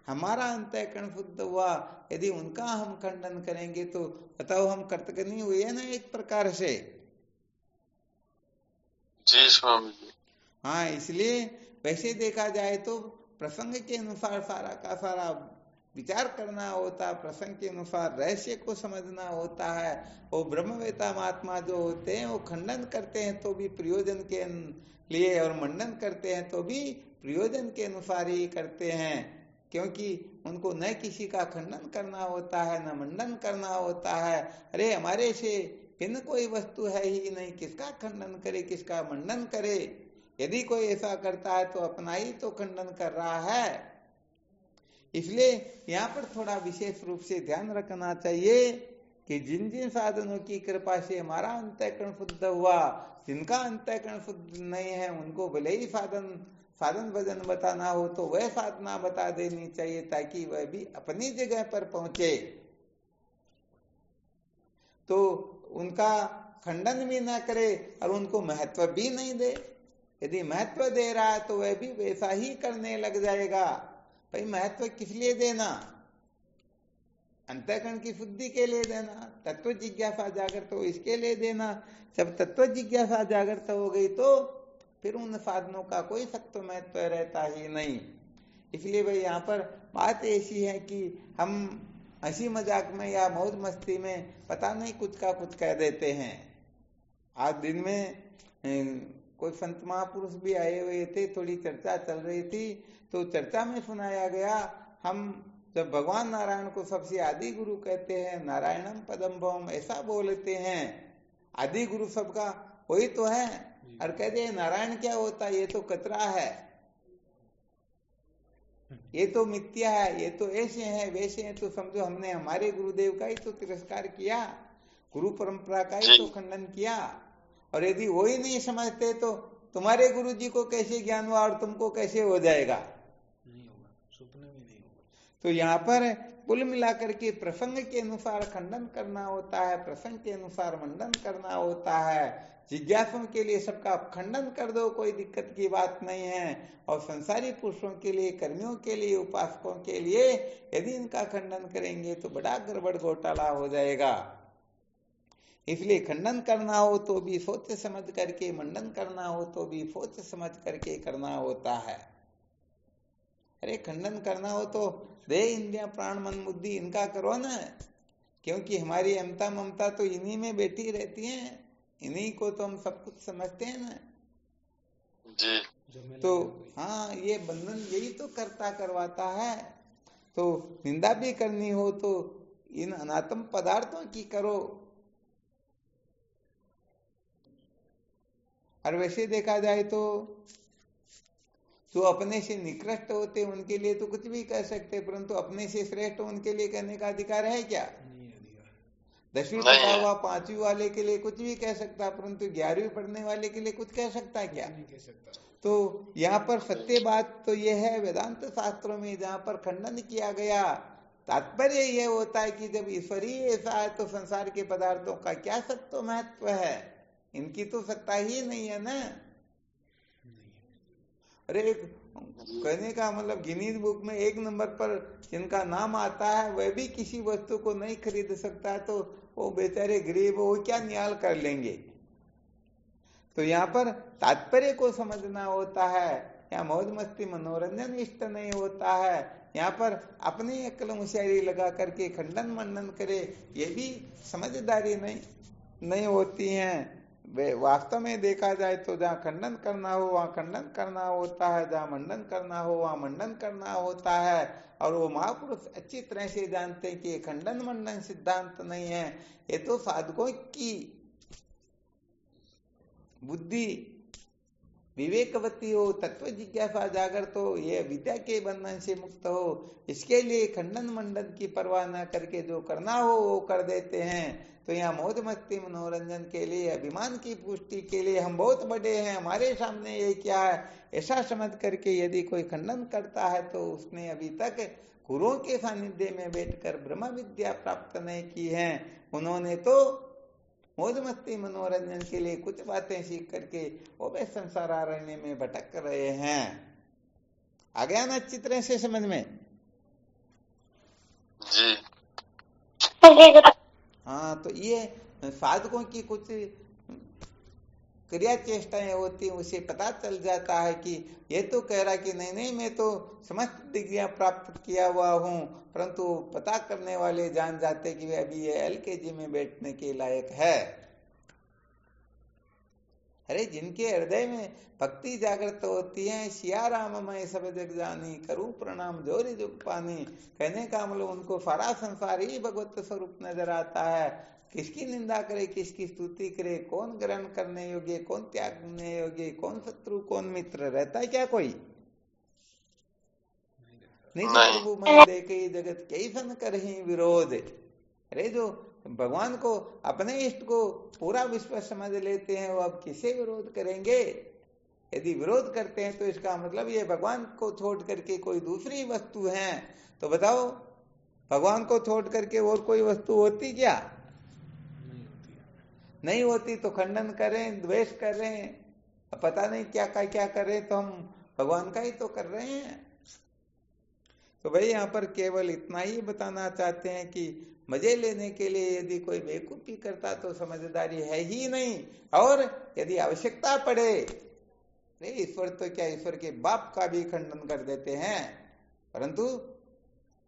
हमारा अंतःकरण शुद्ध हुआ यदि उनका हम खंडन करेंगे तो बताओ हम कर्तज्ञ हुए ना एक प्रकार से। जी स्वामी जी। हाँ, इसलिए वैसे देखा जाए तो प्रसंग के अनुसार सारा का सारा विचार करना होता, प्रसंग के अनुसार रहस्य को समझना होता है। वो ब्रह्मवेता महात्मा जो होते हैं वो खंडन करते हैं तो भी प्रयोजन के लिए, और मंडन करते हैं तो भी प्रयोजन के अनुसार ही करते हैं, क्योंकि उनको न किसी का खंडन करना होता है न मंडन करना होता है। अरे हमारे से भिन्न कोई वस्तु है ही नहीं, किसका खंडन करे किसका मंडन करे। यदि कोई ऐसा करता है तो अपना ही तो खंडन कर रहा है। इसलिए यहाँ पर थोड़ा विशेष रूप से ध्यान रखना चाहिए कि जिन जिन साधनों की कृपा से हमारा अंतःकरण शुद्ध हुआ, जिनका अंतःकरण शुद्ध नहीं है उनको भले ही साधन भजन बताना हो तो वह साधना बता देनी चाहिए, ताकि वह भी अपनी जगह पर पहुंचे, तो उनका खंडन भी ना करे और उनको महत्व भी नहीं दे। यदि महत्व दे रहा है तो वह भी वैसा ही करने लग जाएगा। भाई महत्व किस लिए देना? अंतःकरण की शुद्धि के लिए देना, तत्व जिज्ञासा जागृत हो इसके लिए देना। जब तत्व जिज्ञासा जागृत हो गई तो फिर उन साधनों का कोई सख्त महत्व रहता ही नहीं। इसलिए भाई यहाँ पर बात ऐसी है कि हम हंसी मजाक में या मौज मस्ती में पता नहीं कुछ का कुछ कह देते हैं। आज दिन में कोई संत महापुरुष भी आए हुए थे, थोड़ी चर्चा चल रही थी, तो चर्चा में सुनाया गया, हम जब भगवान नारायण को सबसे आदि गुरु कहते हैं, नारायणम पदम भवम ऐसा बोलते हैं, आदि गुरु सबका वही तो है, और कहते हैं नारायण क्या होता है, ये तो कतरा है, ये तो मिथ्या है, ये तो ऐसे हैं वैसे हैं। तो समझो हमने हमारे गुरुदेव का ही तो तिरस्कार किया, गुरु परंपरा का ही तो खंडन किया। और यदि वो ही नहीं समझते तो तुम्हारे गुरु जी को कैसे ज्ञान हुआ और तुमको कैसे हो जाएगा? नहीं होगा, सपने में नहीं होगा। तो यहाँ पर कुल मिलाकर के प्रसंग के अनुसार खंडन करना होता है, प्रसंग के अनुसार मंडन करना होता है। जिज्ञासुओं के लिए सबका खंडन कर दो, कोई दिक्कत की बात नहीं है, और संसारी पुरुषों के लिए, कर्मियों के लिए, उपासकों के लिए यदि इनका खंडन करेंगे तो बड़ा गड़बड़ घोटाला हो जाएगा। इसलिए खंडन करना हो तो भी सोच समझ करके, मंडन करना हो तो भी सोच समझ करके करना होता है। अरे खंडन करना हो तो देह इंद्रियां प्राण मन बुद्धि इनका करो ना, क्योंकि हमारी अमता ममता तो इन्हीं में बैठी रहती है, इन्हीं को तो हम सब कुछ समझते हैं ना जी। तो हाँ, ये बंधन यही तो करता करवाता है। तो निंदा भी करनी हो तो इन अनात्म पदार्थों की करो। और वैसे देखा जाए तो जो अपने से निकृष्ट होते उनके लिए तो कुछ भी कह सकते, परंतु अपने से श्रेष्ठ उनके लिए कहने का अधिकार है क्या? 10वीं पढ़ा हुआ 5वीं वाले के लिए कुछ भी कह सकता, परंतु 11वीं पढ़ने वाले के लिए कुछ कह सकता क्या? नहीं कह सकता। तो यहाँ पर सत्य बात तो यह है, वेदांत शास्त्रों में जहाँ पर खंडन किया गया, तात्पर्य यह होता है कि जब ईश्वर ही ऐसा है तो संसार के पदार्थों का क्या सत्य महत्व है? इनकी तो सत्ता ही नहीं है ना। अरे कहने का मतलब गिनीज बुक में 1 नंबर पर जिनका नाम आता है वह भी किसी वस्तु को नहीं खरीद सकता, तो वो बेचारे गरीब वो क्या नियाल कर लेंगे? तो यहाँ पर तात्पर्य को समझना होता है। यहाँ मौज मस्ती मनोरंजन इष्ट नहीं होता है। यहाँ पर अपनी अक्ल मुशायरी लगा करके खंडन मंडन करे, ये भी समझदारी नहीं होती है। वास्तव में देखा जाए तो जहाँ खंडन करना हो वहाँ खंडन करना होता है, जहाँ मंडन करना हो वहाँ मंडन करना होता है। और वो महापुरुष अच्छी तरह से जानते हैं कि खंडन मंडन सिद्धांत नहीं है, ये तो साधकों की बुद्धि विवेकवती हो, तत्व जिज्ञासा जागृत हो, ये विद्या के बंधन से मुक्त हो, इसके लिए खंडन मंडन की परवाह न करके जो करना हो वो कर देते हैं। तो यहाँ मौज मस्ती मनोरंजन के लिए, अभिमान की पुष्टि के लिए हम बहुत बड़े हैं, हमारे सामने ये क्या है, ऐसा समझ करके यदि कोई खंडन करता है तो उसने अभी तक गुरुओं के सानिध्य में बैठकर ब्रह्म विद्या प्राप्त नहीं की है। उन्होंने तो मौज मस्ती मनोरंजन के लिए कुछ बातें सीख करके वो वे संसार अरण्य में भटक रहे हैं। आ गया ना अच्छी तरह से समझ में? जी। हाँ, तो ये साधकों की कुछ क्रिया चेष्टाएं होती हैं, उसे पता चल जाता है कि ये तो कह रहा कि नहीं मैं तो समस्त डिग्रियां प्राप्त किया हुआ हूँ, परंतु पता करने वाले जान जाते कि वे अभी ये LKG में बैठने के लायक है। अरे जिनके हृदय में भक्ति जागृत होती है, सिया राम मैं सब जग जानी, करूं प्रणाम जोरी जुग पानी, कहने का मतलब उनको सारा संसार ही भगवत स्वरूप नजर आता है। किसकी निंदा करे, किसकी स्तुति करे, कौन ग्रहण करने योग्य, कौन त्यागने योग्य, कौन शत्रु कौन मित्र, रहता है क्या कोई? नहीं तो प्रभु मैं देखे जगत कैसन करहि विरोध। अरे जो भगवान को, अपने इष्ट को पूरा विश्व समझ लेते हैं, वो अब किसे विरोध करेंगे? यदि विरोध करते हैं तो इसका मतलब ये भगवान को छोड़ करके कोई दूसरी वस्तु है। तो बताओ, भगवान को छोड़ करके और कोई वस्तु होती क्या? नहीं होती। तो खंडन करें, द्वेष करें, पता नहीं क्या करें, तो हम भगवान का ही तो कर रहे हैं। तो भाई यहाँ पर केवल इतना ही बताना चाहते हैं कि मजे लेने के लिए यदि कोई बेवकूफी करता तो समझदारी है ही नहीं। और यदि आवश्यकता पड़े, ईश्वर तो क्या, ईश्वर के बाप का भी खंडन कर देते हैं, परंतु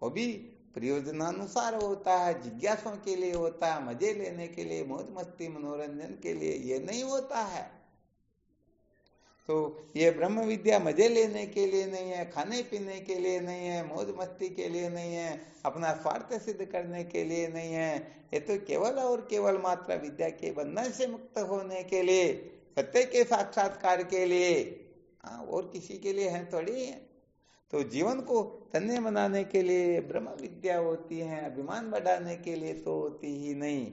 वो भी प्रयोजनानुसार होता है, जिज्ञासों के लिए होता है, मजे लेने के लिए, मौज मस्ती मनोरंजन के लिए ये नहीं होता है। तो ये ब्रह्म विद्या मजे लेने के लिए नहीं है, खाने पीने के लिए नहीं है, मौज मस्ती के लिए नहीं है, अपना स्वार्थ सिद्ध करने के लिए नहीं है। ये तो केवल और केवल मात्र विद्या के बंधन से मुक्त होने के लिए, सत्य के साक्षात्कार के लिए, और किसी के लिए है थोड़ी है। तो जीवन को धन्य बनाने के लिए ब्रह्म विद्या होती है, अभिमान बढ़ाने के लिए तो होती ही नहीं।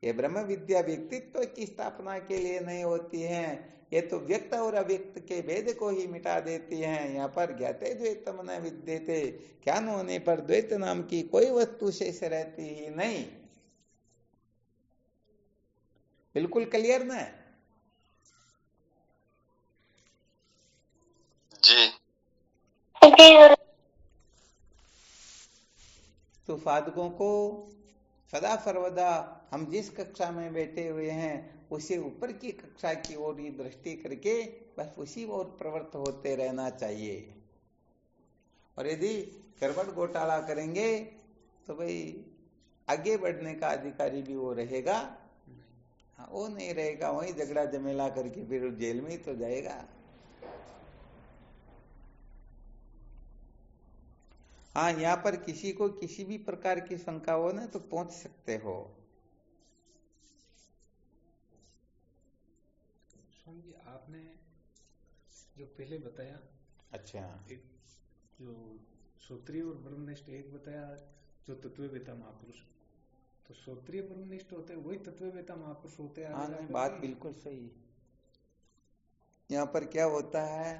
ये ब्रह्म विद्या व्यक्तित्व की स्थापना के लिए नहीं होती है, ये तो व्यक्त और अव्यक्त के भेद को ही मिटा देती हैं। यहाँ पर ज्ञाते द्वैतम न विद्यते, ज्ञान होने पर द्वैत नाम की कोई वस्तु शेष रहती ही नहीं। बिल्कुल क्लियर ना? जी। तो साधकों को सदा सर्वदा हम जिस कक्षा में बैठे हुए हैं उसे ऊपर की कक्षा की ओर ही दृष्टि करके बस उसी ओर प्रवृत्त होते रहना चाहिए। और यदि गड़बड़ घोटाला करेंगे तो भाई आगे बढ़ने का अधिकारी भी वो रहेगा? हाँ, वो नहीं रहेगा, वही झगड़ा झमेला करके फिर जेल में ही तो जाएगा। हाँ, यहाँ पर किसी को किसी भी प्रकार की शंका हो ना तो पहुंच सकते हो। स्वामी जी, आपने जो पहले बताया, अच्छा, एक जो श्रोत्रिय और ब्रह्मनिष्ठ एक बताया जो तत्ववेता महापुरुष, तो श्रोत्रिय ब्रह्मनिष्ठ होते हैं वही तत्ववेता महापुरुष होते हैं। हाँ, नहीं, बात बिल्कुल सही। यहाँ पर क्या होता है,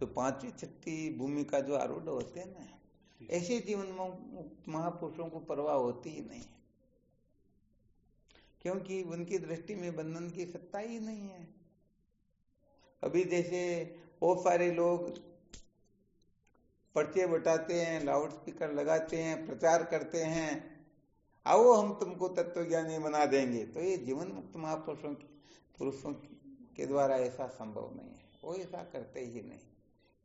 जो पांचवी छठी भूमिका जो आरूढ़ होते हैं ना, ऐसे जीवन में महापुरुषों को परवाह होती ही नहीं, क्योंकि उनकी दृष्टि में बंधन की सत्ता ही नहीं है। अभी जैसे बहुत सारे लोग पर्चे बटाते हैं, लाउड स्पीकर लगाते हैं, प्रचार करते हैं, आओ हम तुमको तत्वज्ञानी बना देंगे, तो ये जीवन मुक्त महापुरुषों पुरुषों के द्वारा ऐसा संभव नहीं है। वो ऐसा करते ही नहीं।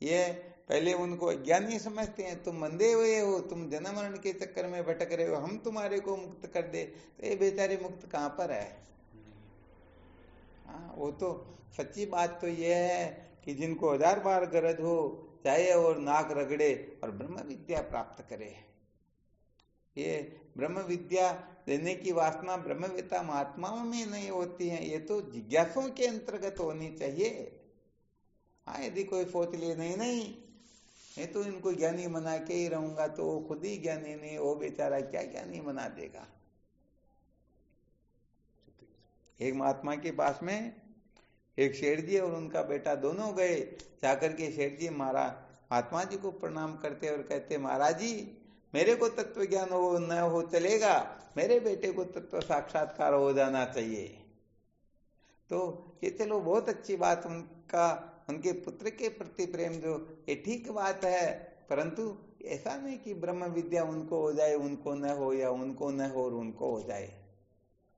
ये पहले उनको अज्ञानी समझते हैं, तुम अंधे हुए हो, तुम जन्म मरण के चक्कर में भटक रहे हो, हम तुम्हारे को मुक्त कर दे, तो ये बेचारे मुक्त कहाँ पर है? हाँ, वो तो सच्ची बात तो ये है कि जिनको 1000 बार गरज हो चाहे और नाक रगड़े और ब्रह्म विद्या प्राप्त करे। ये ब्रह्म विद्या देने की वासना ब्रह्मवेता महात्माओं में नहीं होती है, ये तो जिज्ञासुओं के अंतर्गत होनी चाहिए। हाँ, यदि कोई सोच ले नहीं मैं तो इनको ज्ञानी बना के ही रहूंगा, तो वो खुद ही ज्ञानी नहीं, वो बेचारा क्या ज्ञानी बना देगा। एक महात्मा के पास में एक सेठ जी और उनका बेटा दोनों गए, जाकर के सेठ जी महात्मा जी को प्रणाम करते और कहते, महाराज जी, मेरे को तत्व ज्ञान हो न हो चलेगा, मेरे बेटे को तत्व साक्षात्कार हो जाना चाहिए। तो ये चलो बहुत अच्छी बात, उनके पुत्र के प्रति प्रेम जो ये ठीक बात है, परंतु ऐसा नहीं कि ब्रह्म विद्या उनको हो जाए, उनको न हो, या उनको न हो और उनको हो जाए,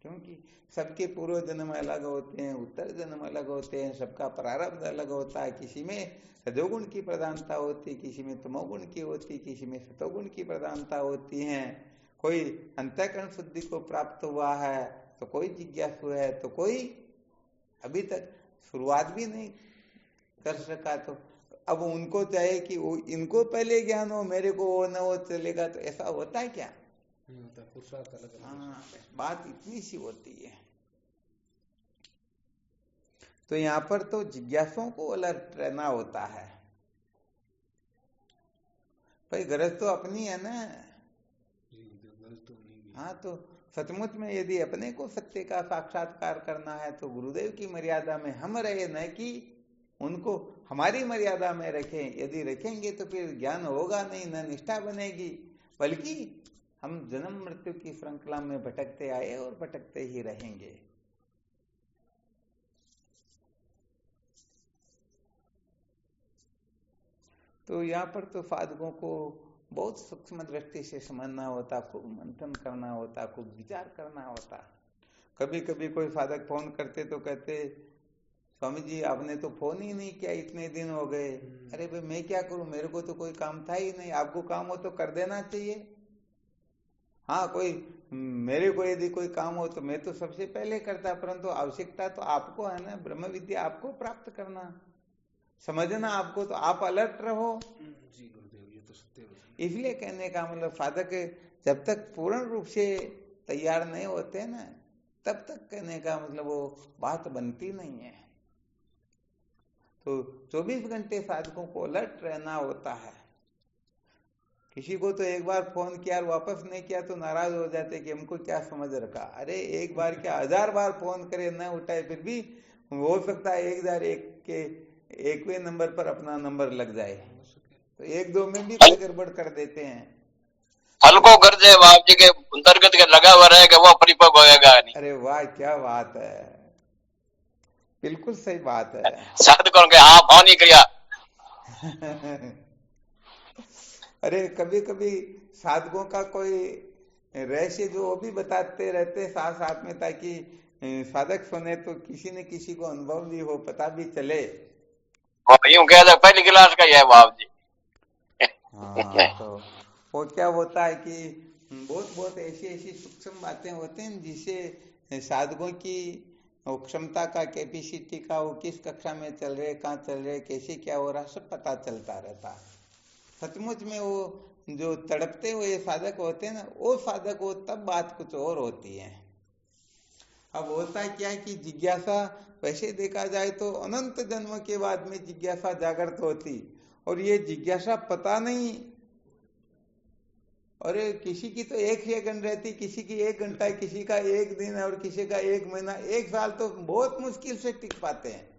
क्योंकि सबके पूर्व जन्म अलग होते हैं, उत्तर जन्म अलग होते हैं, सबका प्रारब्ध अलग होता है। किसी में रजोगुण की प्रधानता होती, किसी में तमोगुण की होती, किसी में सतोगुण की प्रधानता होती है। कोई अंतःकरण शुद्धि को प्राप्त हुआ है तो कोई जिज्ञासु है, तो कोई अभी तक शुरुआत भी नहीं कर सका। तो अब उनको चाहे कि वो इनको पहले ज्ञान हो, मेरे को वो न हो चलेगा, तो ऐसा होता है क्या? नहीं होता, पुरुषार्थ अलग अलग। हाँ, बात इतनी सी होती है। तो यहाँ पर तो जिज्ञासुओं को अलर्ट रहना होता है। भाई गरज तो अपनी है ना। हाँ, तो सचमुच में यदि अपने को सत्य का साक्षात्कार करना है तो गुरुदेव की मर्यादा में हम रहे, न कि उनको हमारी मर्यादा में रखें। यदि रखेंगे तो फिर ज्ञान होगा नहीं, न निष्ठा बनेगी, बल्कि हम जन्म मृत्यु की श्रृंखला में भटकते आए और भटकते ही रहेंगे। तो यहाँ पर तो साधकों को बहुत सूक्ष्म दृष्टि से समझना होता, खूब मंथन करना होता, खूब विचार करना होता। कभी कभी कोई साधक फोन करते तो कहते, स्वामी जी आपने तो फोन ही नहीं किया, इतने दिन हो गए। अरे भाई मैं क्या करूं, मेरे को तो कोई काम था ही नहीं, आपको काम हो तो कर देना चाहिए। हाँ, कोई मेरे को यदि कोई काम हो तो मैं तो सबसे पहले करता, परंतु आवश्यकता तो आपको है ना, ब्रह्म विद्या आपको प्राप्त करना, समझना आपको, तो आप अलर्ट रहो। जी गुरुदेव, ये तो सत्य है। इसलिए कहने का मतलब साधक जब तक पूर्ण रूप से तैयार नहीं होते ना, तब तक कहने का मतलब वो बात बनती नहीं है। तो 24 घंटे साधकों को अलर्ट रहना होता है। किसी को तो एक बार फोन किया और वापस नहीं किया तो नाराज हो जाते कि हमको क्या समझ रखा। अरे एक बार क्या 1000 बार फोन करे न उठाए, फिर भी हो सकता है 1001 के 1वें नंबर पर अपना नंबर लग जाए, तो 1-2 में भी कोई गड़बड़ कर देते हैं। फल को गर्जे आप जी के अंतर्गत के लगा हुआ रहेगा, वो परिपक्व होगा नहीं। अरे वाह, क्या बात है, बिल्कुल सही बात है। साधकों के हाँ फोन ही किया। अरे कभी कभी साधकों का कोई रहस्य जो वो भी बताते रहते साथ साथ में, ताकि साधक सुने तो किसी न किसी को अनुभव भी हो, पता भी चले। यूं कह दे पहली क्लास का ही है बाप जी। हाँ, तो वो क्या होता है कि बहुत बहुत ऐसी ऐसी सूक्ष्म बातें होते हैं जिससे साधकों की वो क्षमता का, कैपेसिटी का, वो किस कक्षा में चल रहे, कहाँ चल रहे, कैसे क्या हो रहा, सब पता चलता रहता है। सचमुच में वो जो तड़पते हुए साधक होते हैं ना, वो साधक हो तब बात कुछ और होती है। अब होता क्या है कि जिज्ञासा वैसे देखा जाए तो अनंत जन्म के बाद में जिज्ञासा जागृत होती, और ये जिज्ञासा पता नहीं, और किसी की तो 1 सेकंड रहती, किसी की 1 घंटा, किसी का 1 दिन, और किसी का 1 महीना, 1 साल तो बहुत मुश्किल से टिक पाते हैं।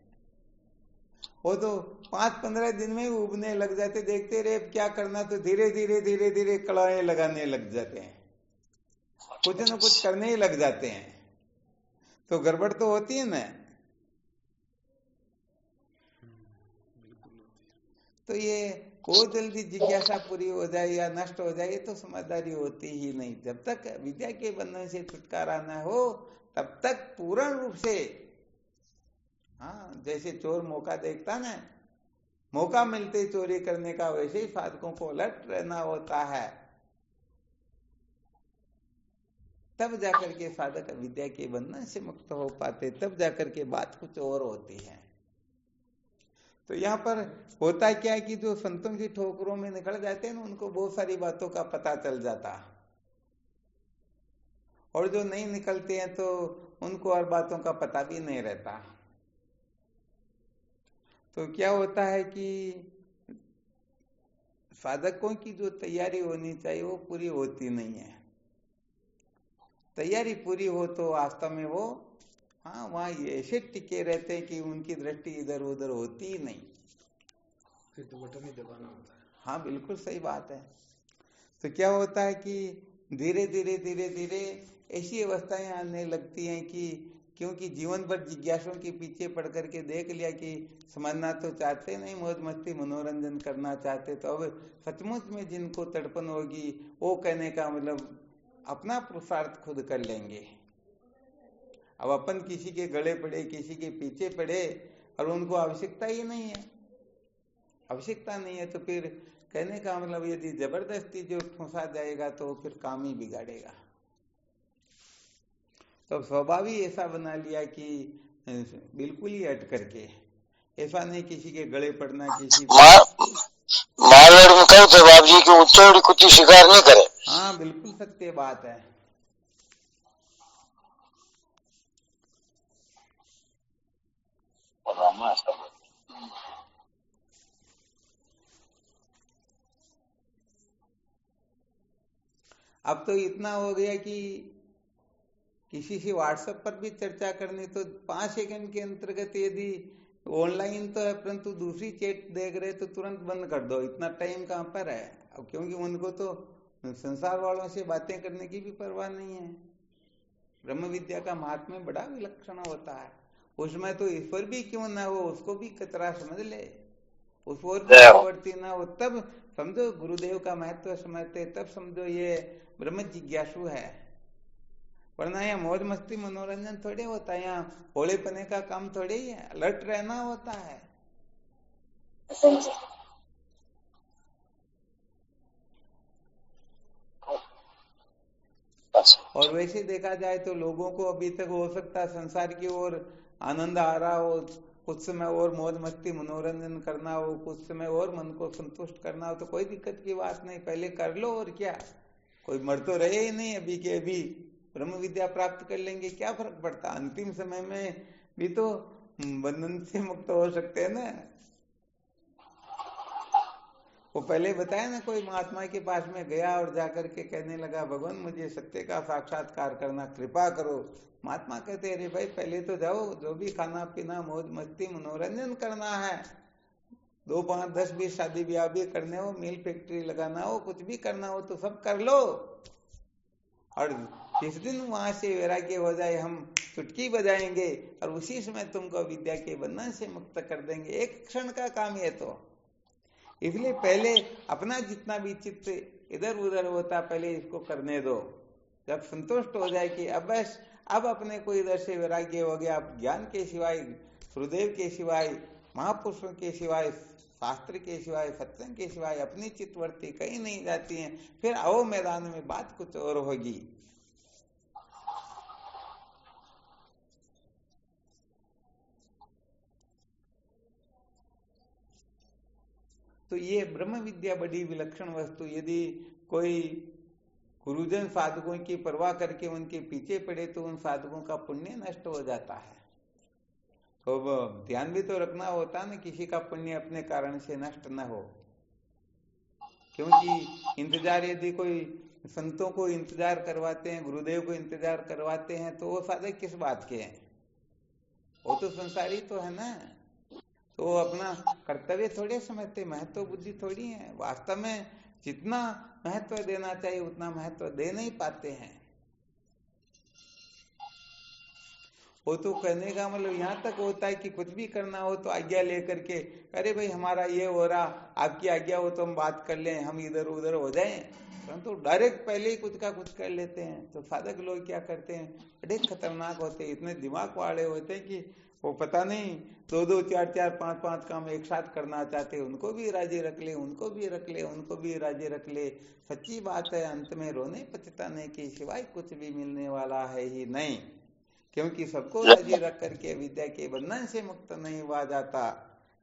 वो तो 5-15 दिन में ही उबने लग जाते, देखते रहे क्या करना, तो धीरे धीरे धीरे धीरे कड़ाएं लगाने लग जाते हैं, कुछ न कुछ करने ही लग जाते हैं। तो गड़बड़ तो होती है ना। तो ये बहुत जल्दी जिज्ञासा पूरी हो जाए या नष्ट हो जाए, ये तो समझदारी होती ही नहीं। जब तक विद्या के बंधन से छुटकारा न हो तब तक पूर्ण रूप से, हाँ, जैसे चोर मौका देखता ना, मौका मिलते चोरी करने का, वैसे ही साधकों को अलर्ट रहना होता है। तब जाकर के साधक विद्या के बंधन से मुक्त हो पाते, तब जाकर के बात कुछ और होती है। तो यहाँ पर होता क्या है कि जो संतों की ठोकरों में निकल जाते हैं ना, उनको बहुत सारी बातों का पता चल जाता, और जो नहीं निकलते हैं तो उनको और बातों का पता भी नहीं रहता। तो क्या होता है कि साधकों की जो तैयारी होनी चाहिए वो पूरी होती नहीं है। तैयारी पूरी हो तो वास्तव में वो, हाँ, वहां ऐसे टिके रहते हैं कि उनकी दृष्टि इधर उधर होती ही नहीं, फिर तो बटन ही दबाना होता है। हाँ, बिल्कुल सही बात है। तो क्या होता है कि धीरे धीरे धीरे धीरे ऐसी अवस्थाएं आने लगती हैं कि क्योंकि जीवन भर जिज्ञासुओं के पीछे पड़ करके देख लिया कि समझना तो चाहते नहीं, मौज मस्ती मनोरंजन करना चाहते, तो अब सचमुच में जिनको तड़पन होगी वो कहने का मतलब अपना पुरुषार्थ खुद कर लेंगे। अब अपन किसी के गले पड़े, किसी के पीछे पड़े, और उनको आवश्यकता ही नहीं है, आवश्यकता नहीं है, तो फिर कहने का मतलब यदि जबरदस्ती जो फंसा जाएगा तो फिर काम ही बिगाड़ेगा। तो स्वभाव ही ऐसा बना लिया कि बिल्कुल ही हट करके, ऐसा नहीं किसी के गले पड़ना, किसी मारवाड़ में कहते बाबू जी कि चोरी कुत्ती शिकार नहीं करे। हाँ, बिल्कुल सत्य बात है। अब तो इतना हो गया कि किसी से व्हाट्सएप पर भी चर्चा करनी तो 5 सेकंड के अंतर्गत, यदि ऑनलाइन तो है परंतु दूसरी चैट देख रहे तो तुरंत बंद कर दो, इतना टाइम कहाँ पर है। अब क्योंकि उनको तो संसार वालों से बातें करने की भी परवाह नहीं है। ब्रह्म विद्या का महात्म्य बड़ा विलक्षण होता है, उसमें तो ईश्वर भी क्यों ना हो उसको भी कतरा समझ ले, उस ओर भी प्रवृत्ति ना हो, तब समझो गुरुदेव का महत्व समझते, तब समझो ये ब्रह्म जिज्ञासु है। वरना यहाँ मौज मस्ती मनोरंजन थोड़े होता है, यहाँ होले पने का काम थोड़े ही है, अलर्ट रहना होता है। और वैसे देखा जाए तो लोगों को अभी तक हो सकता है संसार की ओर आनंद आ रहा हो, कुछ समय और मौज मस्ती मनोरंजन करना हो, कुछ समय और मन को संतुष्ट करना हो, तो कोई दिक्कत की बात नहीं, पहले कर लो, और क्या, कोई मर तो रहे ही नहीं, अभी के अभी ब्रह्म विद्या प्राप्त कर लेंगे, क्या फर्क पड़ता, अंतिम समय में भी तो बंधन से मुक्त हो सकते हैं ना। वो पहले बताया ना, कोई महात्मा के पास में गया और जाकर के कहने लगा, भगवान मुझे सत्य का साक्षात्कार करना, कृपा करो। महात्मा कहते, अरे भाई पहले तो जाओ, जो भी खाना पीना मौज मस्ती मनोरंजन करना है, 2, 5, 10, 20 शादी ब्याह भी करने हो, मिल फैक्ट्री लगाना हो, कुछ भी करना हो तो सब कर लो, और जिस दिन वहां से वैराग्य हो जाए हम चुटकी बजाएंगे और उसी समय तुमको विद्या के बंधन से मुक्त कर देंगे, एक क्षण का काम है। तो इसलिए पहले अपना जितना भी चित्त इधर उधर होता पहले इसको करने दो, जब संतुष्ट हो जाए कि अब बस अब अपने को इधर से वैराग्य हो गया, अब ज्ञान के सिवाय, गुरुदेव के सिवाय, महापुरुषों के सिवाय, शास्त्र के सिवाय, सत्संग के सिवाय अपनी चित्तवृत्ति कहीं नहीं जाती है, फिर आओ मैदान में बात कुछ और होगी। तो ये ब्रह्म विद्या बड़ी विलक्षण वस्तु, यदि कोई गुरुजन साधकों की परवाह करके उनके पीछे पड़े तो उन साधकों का पुण्य नष्ट हो जाता है। तो ध्यान भी तो रखना होता है ना, किसी का पुण्य अपने कारण से नष्ट न हो। क्योंकि इंतजार, यदि कोई संतों को इंतजार करवाते हैं, गुरुदेव को इंतजार करवाते हैं, तो वो साधक किस बात के हैं? वो तो संसारी तो है ना, तो वो अपना कर्तव्य थोड़े समझते, महत्व बुद्धि थोड़ी है। वास्तव में जितना महत्व देना चाहिए उतना महत्व दे नहीं पाते हैं। वो तो कहने का मतलब यहाँ तक होता है कि कुछ भी करना हो तो आज्ञा लेकर के, अरे भाई हमारा ये हो रहा, आपकी आज्ञा हो तो हम बात कर लें, हम इधर उधर हो जाएं, परंतु डायरेक्ट पहले ही कुछ का कुछ कर लेते हैं। तो साधक लोग क्या करते हैं, बड़े खतरनाक होते हैं, इतने दिमाग वाले होते हैं कि वो पता नहीं 2-2, 4-4, 5-5 काम एक साथ करना चाहते, उनको भी राजी रख ले, उनको भी रख ले, उनको भी राजी रख ले। सच्ची बात है, अंत में रोने पछताने के सिवाय कुछ भी मिलने वाला है ही नहीं, क्योंकि सबको राजी रख करके विद्या के बंधन से मुक्त नहीं हुआ जाता।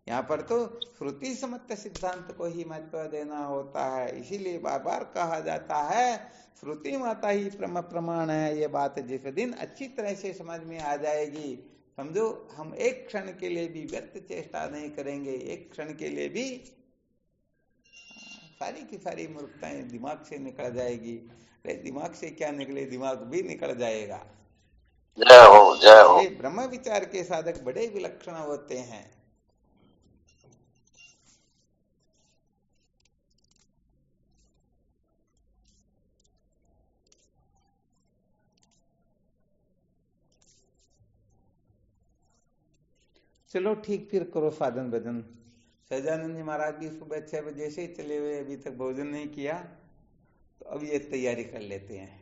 यहाँ पर तो श्रुति समर्थ सिद्धांत को ही महत्व देना होता है। इसीलिए बार बार कहा जाता है श्रुति माता ही प्रमाण है। ये बात जिस दिन अच्छी तरह से समझ में आ जाएगी, समझो हम एक क्षण के लिए भी व्यर्थ चेष्टा नहीं करेंगे, एक क्षण के लिए भी सारी की सारी मूर्खताएं दिमाग से निकल जाएगी। दिमाग से क्या निकले, दिमाग भी निकल जाएगा। जय हो, जय हो। ब्रह्म विचार के साधक बड़े विलक्षण होते हैं। चलो ठीक, फिर करो साधन भजन। सहजानंद जी महाराज भी सुबह 6 बजे से चले हुए, अभी तक भोजन नहीं किया, तो अब ये तैयारी कर लेते हैं।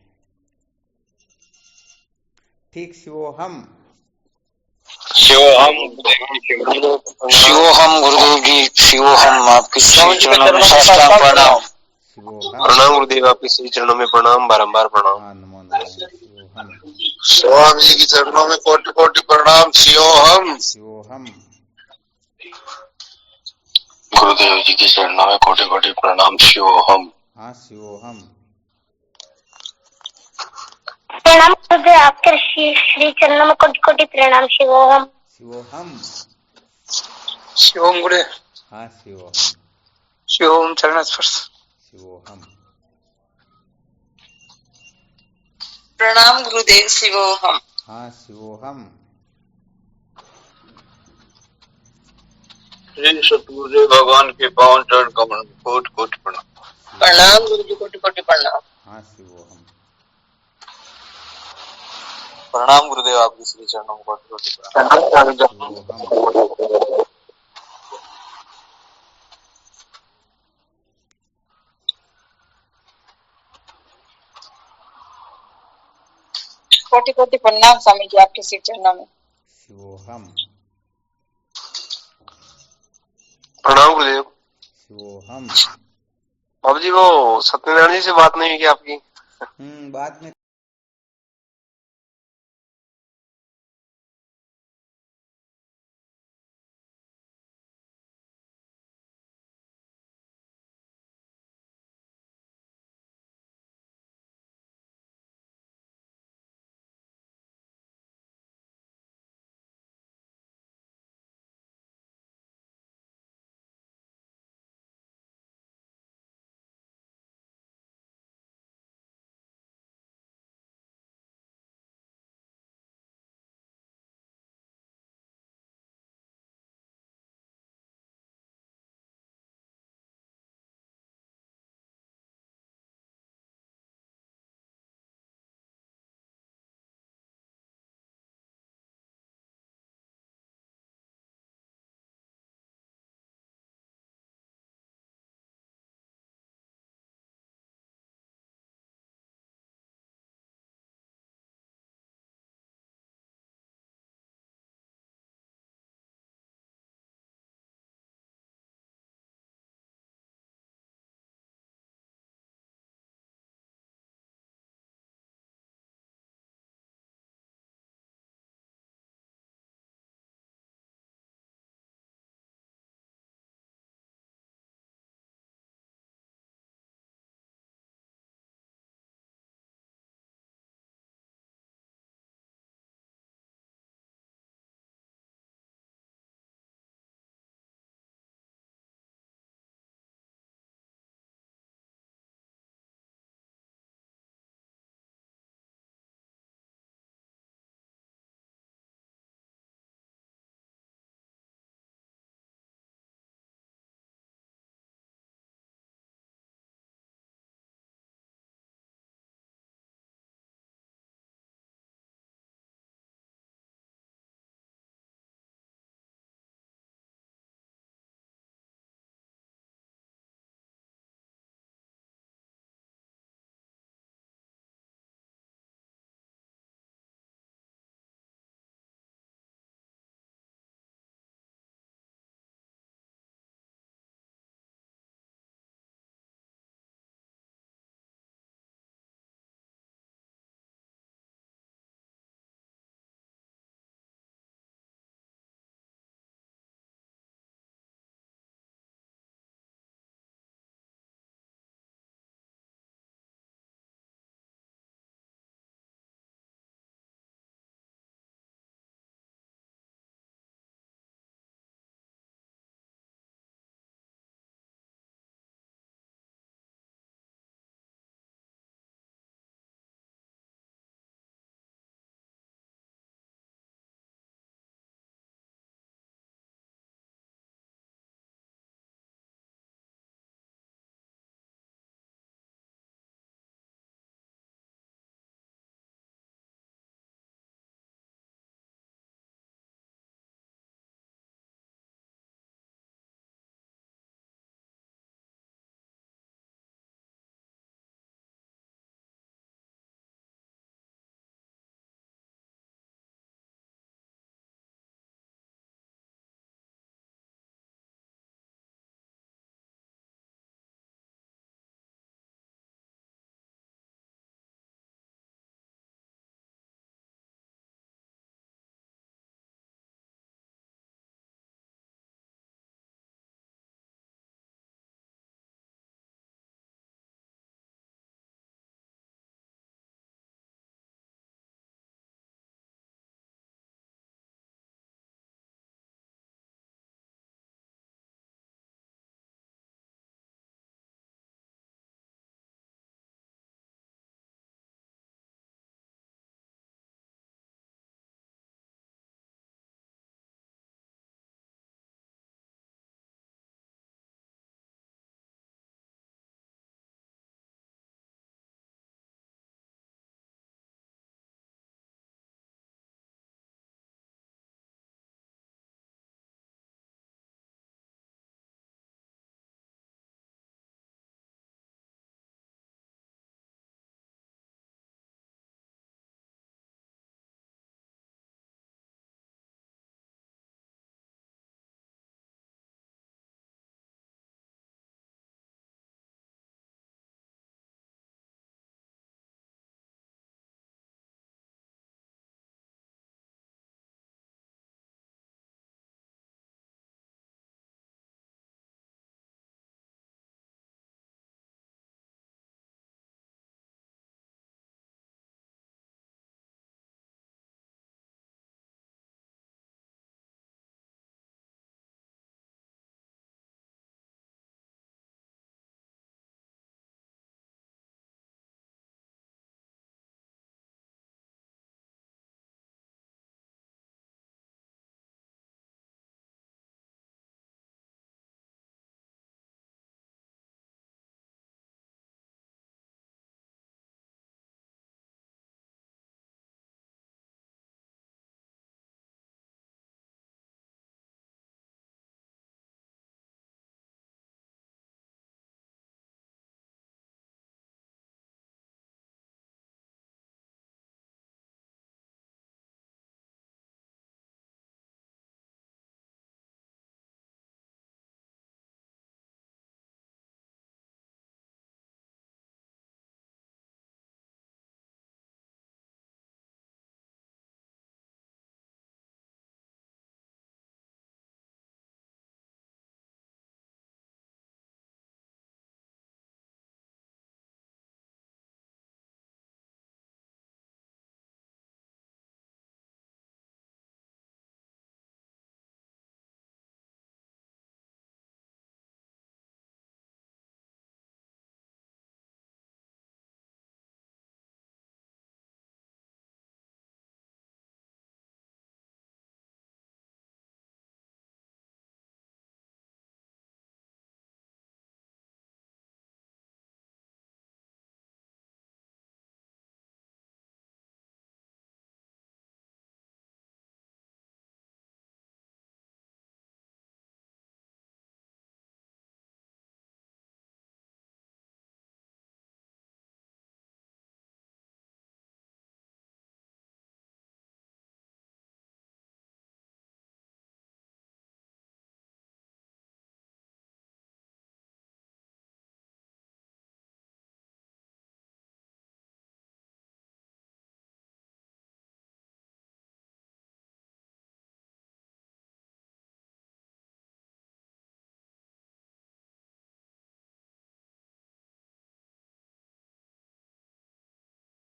ठीक, शिवोहम शिवोहम गुरुदेव जी, शिवोहम आपके श्री चरणों में साष्टांग प्रणाम। प्रणाम गुरुदेव, आपके श्री चरणों में प्रणाम, बारंबार प्रणाम। नमो नमः। शिवोहम, स्वामी जी के चरणों में कोटि कोटि प्रणाम। शिवोहम, शिवोहम, गुरुदेव जी के चरणों में कोटि कोटि प्रणाम। शिवोहम। हाँ शिवोहम। प्रणाम गुरुदेव, आपके श्री चरणों में कोटि कोटि प्रणाम। शिवोहम, शिवोहम, शिवोहम गुरुदेव। हाँ शिवोहम, शिवोहम चरण स्पर्श। शिवोहम, प्रणाम गुरुदेव। शिवोहम, हाँ शिवोहम। श्री सतगुरुदेव भगवान के पावन चरण कमल कोटि कोटि प्रणाम। प्रणाम गुरु जी, कोटि कोटि प्रणाम। हाँ शिवोहम। प्रणाम गुरुदेव, आपके श्री चरणों में कोटि कोटि प्रणाम। शिवोहम, कोटि कोटि प्रणाम स्वामी जी, आपके श्री चरणों में। शिवोहम, प्रणाम गुरुदेव। शिवोहम। बाबू जी, वो सत्यनारायण जी से बात नहीं हुई क्या आपकी? बात में